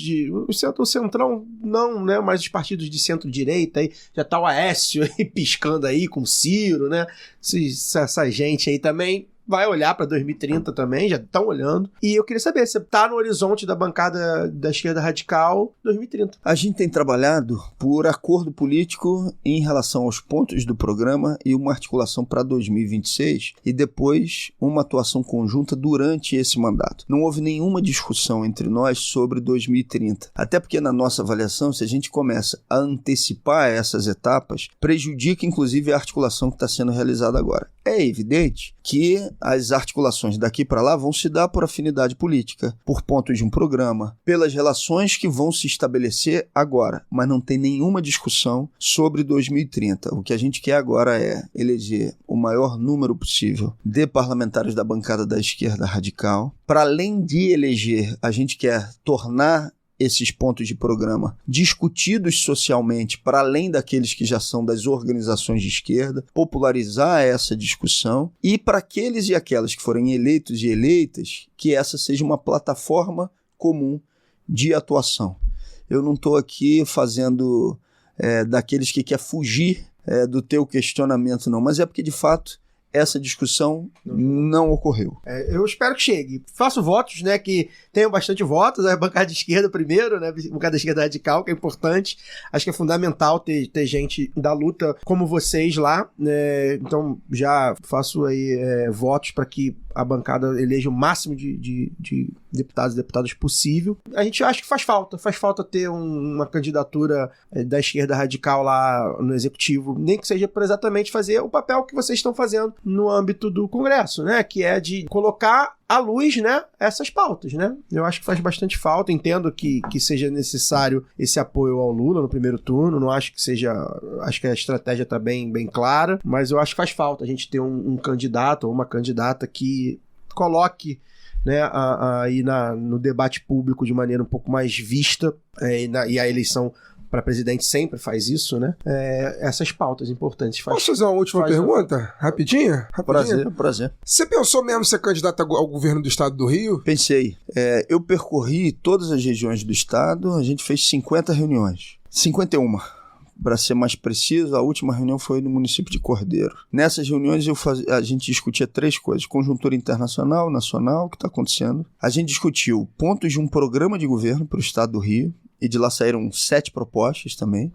Speaker 3: o centrão não, né? Mas os partidos de centro-direita aí, já tá o Aécio aí piscando aí com o Ciro, né? Essa gente aí também vai olhar para 2030 também, já estão olhando. E eu queria saber, você tá no horizonte da bancada da esquerda radical 2030?
Speaker 4: A gente tem trabalhado por acordo político em relação aos pontos do programa e uma articulação para 2026 e depois uma atuação conjunta durante esse mandato. Não houve nenhuma discussão entre nós sobre 2030. Até porque na nossa avaliação, se a gente começa a antecipar essas etapas, prejudica inclusive a articulação que está sendo realizada agora. É evidente que as articulações daqui para lá vão se dar por afinidade política, por pontos de um programa, pelas relações que vão se estabelecer agora, mas não tem nenhuma discussão sobre 2030. O que a gente quer agora é eleger o maior número possível de parlamentares da bancada da esquerda radical. Para além de eleger, a gente quer tornar esses pontos de programa discutidos socialmente para além daqueles que já são das organizações de esquerda, popularizar essa discussão e para aqueles e aquelas que forem eleitos e eleitas, que essa seja uma plataforma comum de atuação. Eu não estou aqui fazendo daqueles que quer fugir do teu questionamento não, mas é porque de fato essa discussão não ocorreu.
Speaker 3: Eu espero que chegue. Faço votos, né, que tenham bastante votos, a bancada de esquerda primeiro, né, a bancada de esquerda radical, que é importante. Acho que é fundamental ter gente da luta como vocês lá, né, então já faço aí votos para que a bancada eleja o máximo de deputados e deputadas possível. A gente acha que faz falta ter uma candidatura da esquerda radical lá no executivo, nem que seja para exatamente fazer o papel que vocês estão fazendo no âmbito do Congresso, né, que é de colocar à luz, né, essas pautas, né? Eu acho que faz bastante falta, entendo que seja necessário esse apoio ao Lula no primeiro turno, não acho que seja, acho que a estratégia está bem clara, mas eu acho que faz falta a gente ter um candidato ou uma candidata que coloque, né, aí no debate público de maneira um pouco mais vista, e a eleição para presidente sempre faz isso, né? Essas pautas importantes.
Speaker 5: Posso fazer uma última pergunta? Rapidinho?
Speaker 4: Prazer.
Speaker 5: Você pensou mesmo ser candidato ao governo do estado do Rio?
Speaker 4: Pensei. Eu percorri todas as regiões do estado, a gente fez 50 reuniões. 51. Para ser mais preciso, a última reunião foi no município de Cordeiro. Nessas reuniões a gente discutia 3 coisas. Conjuntura internacional, nacional, o que está acontecendo. A gente discutiu pontos de um programa de governo para o estado do Rio. E de lá saíram 7 propostas também.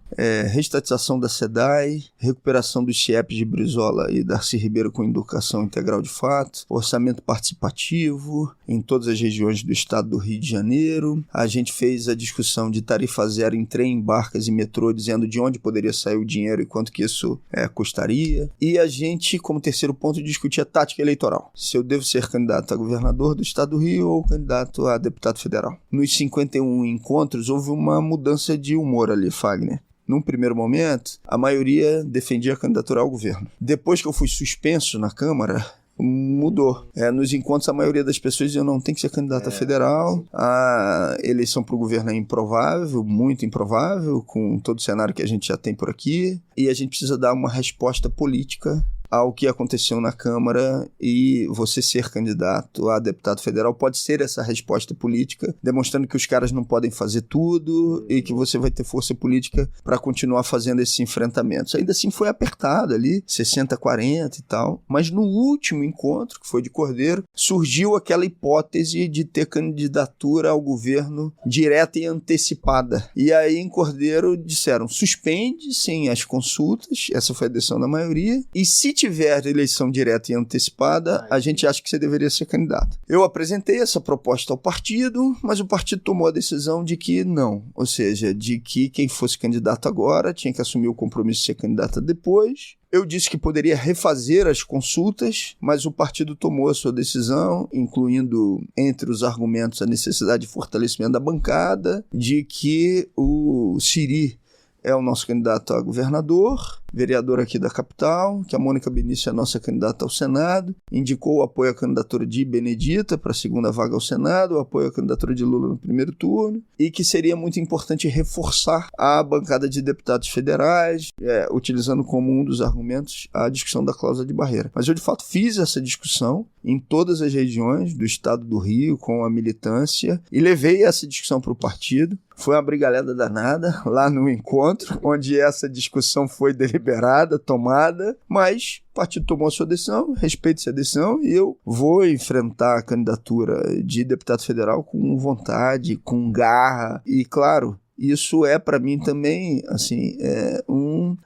Speaker 4: Reestatização da SEDAI, recuperação dos CIEPs de Brizola e Darcy Ribeiro com educação integral de fato, orçamento participativo em todas as regiões do estado do Rio de Janeiro. A gente fez a discussão de tarifa zero em trem, barcas e metrô, dizendo de onde poderia sair o dinheiro e quanto que isso custaria. E a gente, como terceiro ponto, discutia tática eleitoral. Se eu devo ser candidato a governador do estado do Rio ou candidato a deputado federal. Nos 51 encontros, houve uma mudança de humor ali, Fagner. Num primeiro momento, a maioria defendia a candidatura ao governo. Depois que eu fui suspenso na Câmara, mudou. Nos encontros, a maioria das pessoas diziam não tem que ser candidato a federal, a eleição para o governo é improvável, muito improvável, com todo o cenário que a gente já tem por aqui, e a gente precisa dar uma resposta política ao que aconteceu na Câmara, e você ser candidato a deputado federal pode ser essa resposta política, demonstrando que os caras não podem fazer tudo e que você vai ter força política para continuar fazendo esses enfrentamentos. Ainda assim foi apertado ali, 60-40 e tal, mas no último encontro, que foi de Cordeiro, surgiu aquela hipótese de ter candidatura ao governo direta e antecipada. E aí em Cordeiro disseram, suspende-se as consultas, essa foi a decisão da maioria, e se tiver eleição direta e antecipada, a gente acha que você deveria ser candidato. Eu apresentei essa proposta ao partido, mas o partido tomou a decisão de que não. Ou seja, de que quem fosse candidato agora tinha que assumir o compromisso de ser candidato depois. Eu disse que poderia refazer as consultas, mas o partido tomou a sua decisão, incluindo entre os argumentos a necessidade de fortalecimento da bancada, de que o Siri é o nosso candidato a governador vereadora aqui da capital, que a Mônica Benício é a nossa candidata ao Senado, indicou o apoio à candidatura de Benedita para a segunda vaga ao Senado, o apoio à candidatura de Lula no primeiro turno, e que seria muito importante reforçar a bancada de deputados federais, utilizando como um dos argumentos a discussão da cláusula de barreira. Mas eu, de fato, fiz essa discussão em todas as regiões do estado do Rio, com a militância, e levei essa discussão para o partido. Foi uma brigalhada danada lá no encontro, onde essa discussão foi deliberada, tomada, mas o partido tomou a sua decisão, respeito essa decisão, e eu vou enfrentar a candidatura de deputado federal com vontade, com garra, e claro, isso é para mim também, assim,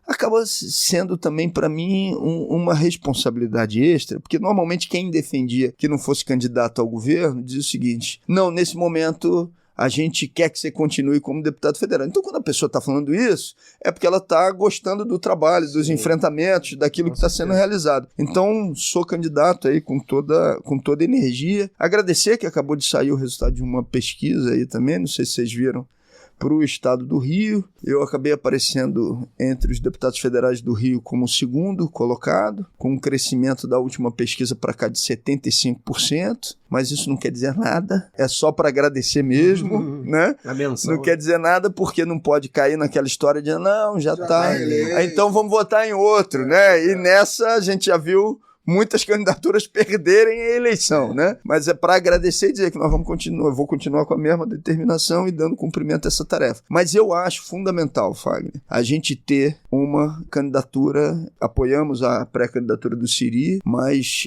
Speaker 4: acaba sendo também para mim uma responsabilidade extra, porque normalmente quem defendia que não fosse candidato ao governo dizia o seguinte: não, nesse momento a gente quer que você continue como deputado federal. Então, quando a pessoa está falando isso, é porque ela está gostando do trabalho, dos enfrentamentos, daquilo que está sendo realizado. Então, sou candidato aí com toda energia. Agradecer que acabou de sair o resultado de uma pesquisa aí também, não sei se vocês viram, para o estado do Rio. Eu acabei aparecendo entre os deputados federais do Rio como o segundo colocado, com um crescimento da última pesquisa para cá de 75%, mas isso não quer dizer nada, é só para agradecer mesmo, né?
Speaker 3: A menção.
Speaker 4: Não quer dizer nada porque não pode cair naquela história de não, já tá, então vamos votar em outro, né? E nessa a gente já viu muitas candidaturas perderem a eleição, né? Mas é para agradecer e dizer que nós vamos continuar, eu vou continuar com a mesma determinação e dando cumprimento a essa tarefa. Mas eu acho fundamental, Fagner, a gente ter uma candidatura, apoiamos a pré-candidatura do Siri, mas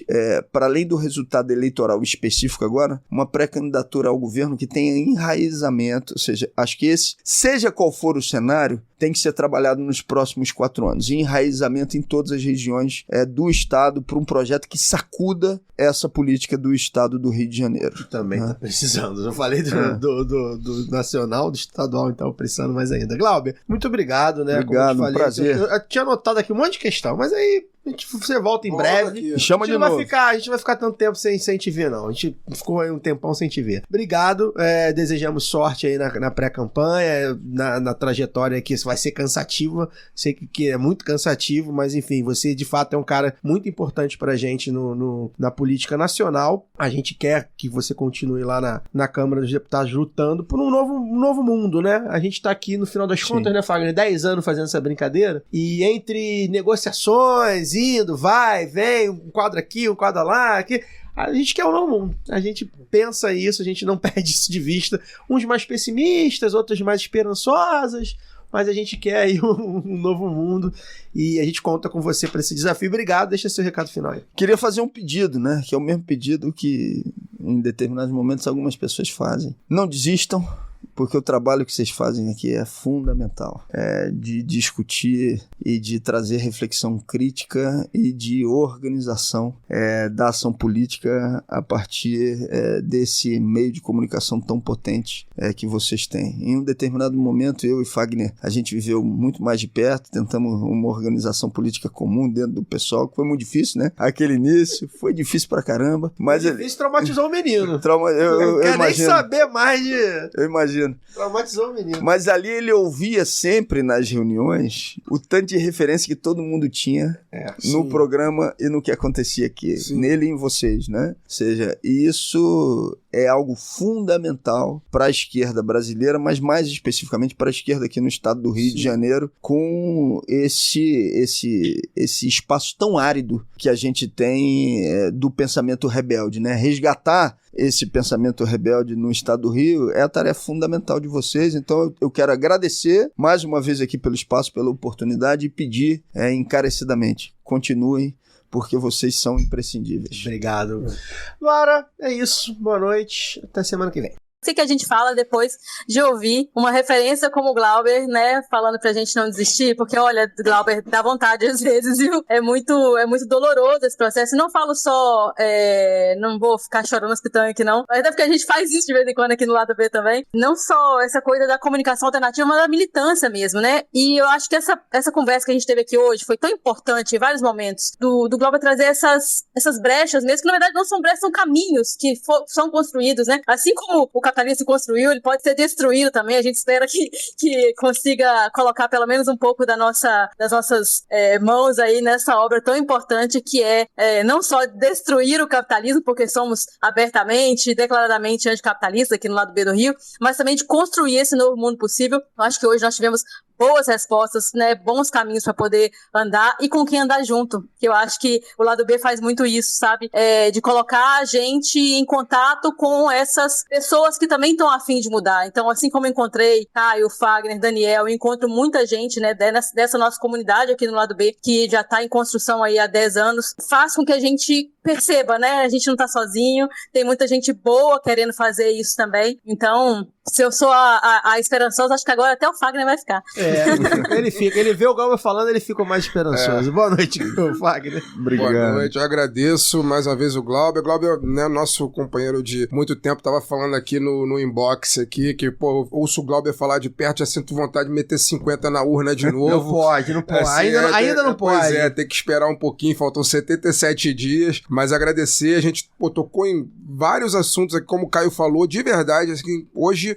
Speaker 4: para além do resultado eleitoral específico agora, uma pré-candidatura ao governo que tenha enraizamento, ou seja, acho que esse, seja qual for o cenário, tem que ser trabalhado nos próximos 4 anos. enraizamento em todas as regiões do Estado para um projeto que sacuda essa política do Estado do Rio de Janeiro.
Speaker 3: Também está precisando. Eu falei do nacional, do estadual, então precisando mais ainda. Glauber, muito obrigado, né?
Speaker 4: Obrigado,
Speaker 3: como eu te falei,
Speaker 4: prazer.
Speaker 3: Eu tinha anotado aqui um monte de questão, mas aí você volta em breve.
Speaker 4: Chama de novo.
Speaker 3: A gente não vai ficar tanto tempo sem te ver, não. A gente ficou aí um tempão sem te ver. Obrigado. Desejamos sorte aí na pré-campanha, na trajetória que vai ser cansativa. Sei que é muito cansativo, mas enfim, você de fato é um cara muito importante pra gente na política nacional. A gente quer que você continue lá na Câmara dos Deputados lutando por um novo mundo, né? A gente tá aqui no final das contas, né, Fagner? 10 anos fazendo essa brincadeira. E entre negociações, indo, vai, vem, um quadro aqui, um quadro lá, aqui. A gente quer um novo mundo. A gente pensa isso, a gente não perde isso de vista. Uns mais pessimistas, outros mais esperançosas, mas a gente quer aí um novo mundo e a gente conta com você para esse desafio. Obrigado, deixa seu recado final aí.
Speaker 4: Queria fazer um pedido, né? Que é o mesmo pedido que em determinados momentos algumas pessoas fazem. Não desistam, porque o trabalho que vocês fazem aqui é fundamental. De discutir e de trazer reflexão crítica e de organização da ação política a partir desse meio de comunicação tão potente que vocês têm. Em um determinado momento, eu e Fagner, a gente viveu muito mais de perto, tentamos uma organização política comum dentro do pessoal, que foi muito difícil, né? Aquele início foi difícil pra caramba. Mas
Speaker 3: isso traumatizou o menino.
Speaker 4: Eu
Speaker 3: quero nem
Speaker 4: imagino.
Speaker 3: saber mais de...
Speaker 4: Eu imagino.
Speaker 3: Traumatizou o menino.
Speaker 4: Mas ali ele ouvia sempre nas reuniões o tanto de referência que todo mundo tinha no programa e no que acontecia aqui, nele e em vocês, né? Ou seja, isso é algo fundamental para a esquerda brasileira, mas mais especificamente para a esquerda aqui no estado do Rio de Janeiro, com esse espaço tão árido que a gente tem do pensamento rebelde, né? Resgatar esse pensamento rebelde no estado do Rio é a tarefa fundamental de vocês. Então eu quero agradecer mais uma vez aqui pelo espaço, pela oportunidade e pedir encarecidamente, continuem, porque vocês são imprescindíveis.
Speaker 3: Obrigado. Laura, é isso. Boa noite. Até semana que vem.
Speaker 6: Assim que a gente fala depois de ouvir uma referência como o Glauber, né, falando pra gente não desistir, porque olha, Glauber, dá vontade às vezes, viu? É muito doloroso esse processo. Não falo só, não vou ficar chorando nas pitangas aqui não, até porque a gente faz isso de vez em quando aqui no lado B também. Não só essa coisa da comunicação alternativa, mas da militância mesmo, né? E eu acho que essa conversa que a gente teve aqui hoje foi tão importante em vários momentos, do Glauber trazer essas brechas mesmo, que na verdade não são brechas, são caminhos que são construídos, né? Assim como o capitalismo construiu, ele pode ser destruído também. A gente espera que consiga colocar pelo menos um pouco das nossas mãos aí nessa obra tão importante que é não só destruir o capitalismo, porque somos abertamente, declaradamente anticapitalistas aqui no lado B do Rio, mas também de construir esse novo mundo possível. Eu acho que hoje nós tivemos boas respostas, né, bons caminhos para poder andar e com quem andar junto, que eu acho que o lado B faz muito isso, sabe, de colocar a gente em contato com essas pessoas que também estão a fim de mudar. Então, assim como eu encontrei Caio, Fagner, Daniel, eu encontro muita gente, né, dessa nossa comunidade aqui no lado B, que já está em construção aí há 10 anos, faz com que a gente perceba, né, a gente não está sozinho, tem muita gente boa querendo fazer isso também. Então, se eu sou a esperançosa, acho que agora até o Fagner vai ficar.
Speaker 3: Ele vê o Glauber falando, ele fica mais esperançoso. Boa noite, Fagner.
Speaker 4: Obrigado.
Speaker 5: Boa noite, eu agradeço mais uma vez o Glauber. Glauber, né, nosso companheiro de muito tempo, tava falando aqui no inbox aqui, que, pô, ouço o Glauber falar de perto, já sinto vontade de meter 50 na urna de novo.
Speaker 3: Não pode.
Speaker 5: Assim,
Speaker 3: ainda não pode.
Speaker 5: Pois tem que esperar um pouquinho, faltam 77 dias, mas agradecer, a gente tocou em vários assuntos aqui, como o Caio falou, de verdade, assim, hoje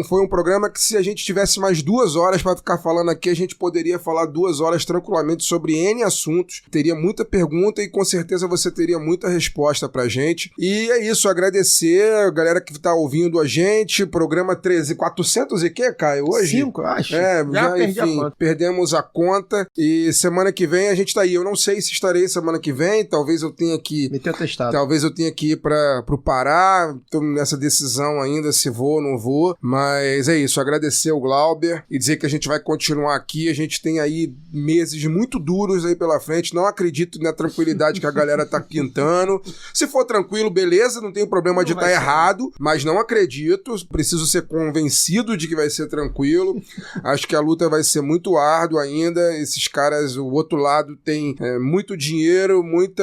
Speaker 5: foi um programa que se a gente tivesse mais 2 horas para ficar falando aqui, a gente poderia falar 2 horas tranquilamente sobre N assuntos, teria muita pergunta e com certeza você teria muita resposta pra gente. E é isso, agradecer a galera que tá ouvindo a gente, programa 400 e que, Caio, hoje?
Speaker 3: 5, acho.
Speaker 5: Já
Speaker 3: perdi
Speaker 5: enfim,
Speaker 3: a conta.
Speaker 5: perdemos a conta e semana que vem a gente tá aí. Eu não sei se estarei semana que vem, talvez eu tenha que
Speaker 3: Meteu testado.
Speaker 5: Talvez eu tenha que ir pro Pará, tô nessa decisão ainda se vou ou não vou, mas é isso, agradecer ao Glauber e dizer que a gente vai continuar aqui, a gente tem aí meses muito duros aí pela frente, não acredito na tranquilidade que a galera tá pintando, se for tranquilo, beleza, não tem problema de estar errado, mas não acredito, preciso ser convencido de que vai ser tranquilo, acho que a luta vai ser muito árdua ainda, esses caras, o outro lado tem muito dinheiro, muita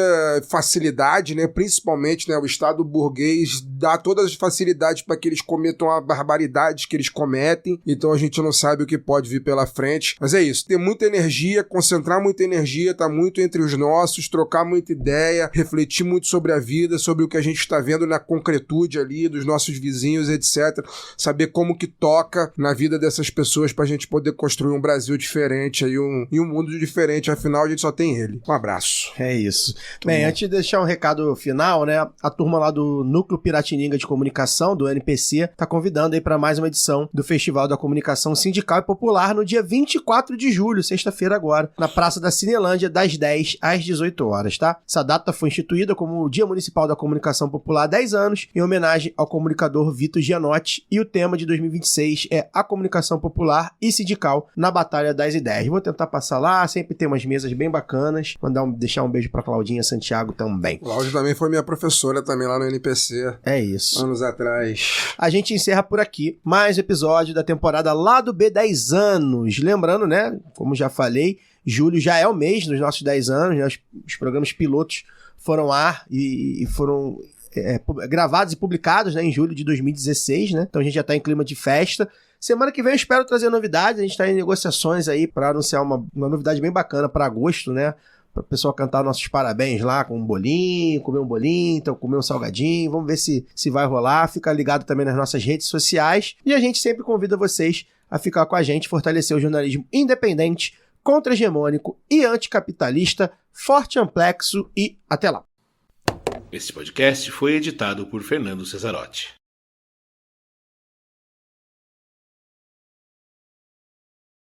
Speaker 5: facilidade, né? Principalmente, né, o Estado burguês dá todas as facilidades para que eles cometam a barbaridade que eles cometem, então a gente não sabe o que pode vir pela frente, mas é isso, ter muita energia, concentrar muita energia, tá muito entre os nossos, trocar muita ideia, refletir muito sobre a vida, sobre o que a gente está vendo na concretude ali, dos nossos vizinhos, etc, saber como que toca na vida dessas pessoas pra gente poder construir um Brasil diferente aí, um mundo diferente, afinal a gente só tem ele. Um abraço.
Speaker 3: É isso. Bem, antes de deixar um recado final, né, a turma lá do Núcleo Piratininga de Comunicação, do NPC, tá convidando aí para mais uma edição do Festival da Comunicação Sindical e Popular no dia 24 de julho, sexta-feira agora, na Praça da Cinelândia, das 10 às 18 horas, tá? Essa data foi instituída como o Dia Municipal da Comunicação Popular há 10 anos, em homenagem ao comunicador Vitor Gianotti, e o tema de 2026 é a comunicação popular e sindical na Batalha das Ideias. Vou tentar passar lá, sempre tem umas mesas bem bacanas, deixar um beijo pra Claudinha Santiago também.
Speaker 5: Cláudia também foi minha professora também lá no NPC.
Speaker 3: É isso.
Speaker 5: Anos atrás.
Speaker 3: A gente encerra por aqui mais um episódio da temporada Lado B 10 anos. Lembrando, né, como já falei, julho já é o mês dos nossos 10 anos, né, os programas pilotos foram ao ar e foram gravados e publicados, né, em julho de 2016, né, então a gente já tá em clima de festa. Semana que vem eu espero trazer novidades, a gente tá em negociações aí para anunciar uma novidade bem bacana para agosto, né, para o pessoal cantar nossos parabéns lá com um bolinho, comer um bolinho, então comer um salgadinho, vamos ver se vai rolar, fica ligado também nas nossas redes sociais, e a gente sempre convida vocês a ficar com a gente, fortalecer o jornalismo independente, contra-hegemônico e anticapitalista, forte, amplexo e até lá.
Speaker 7: Esse podcast foi editado por Fernando Cesarotti.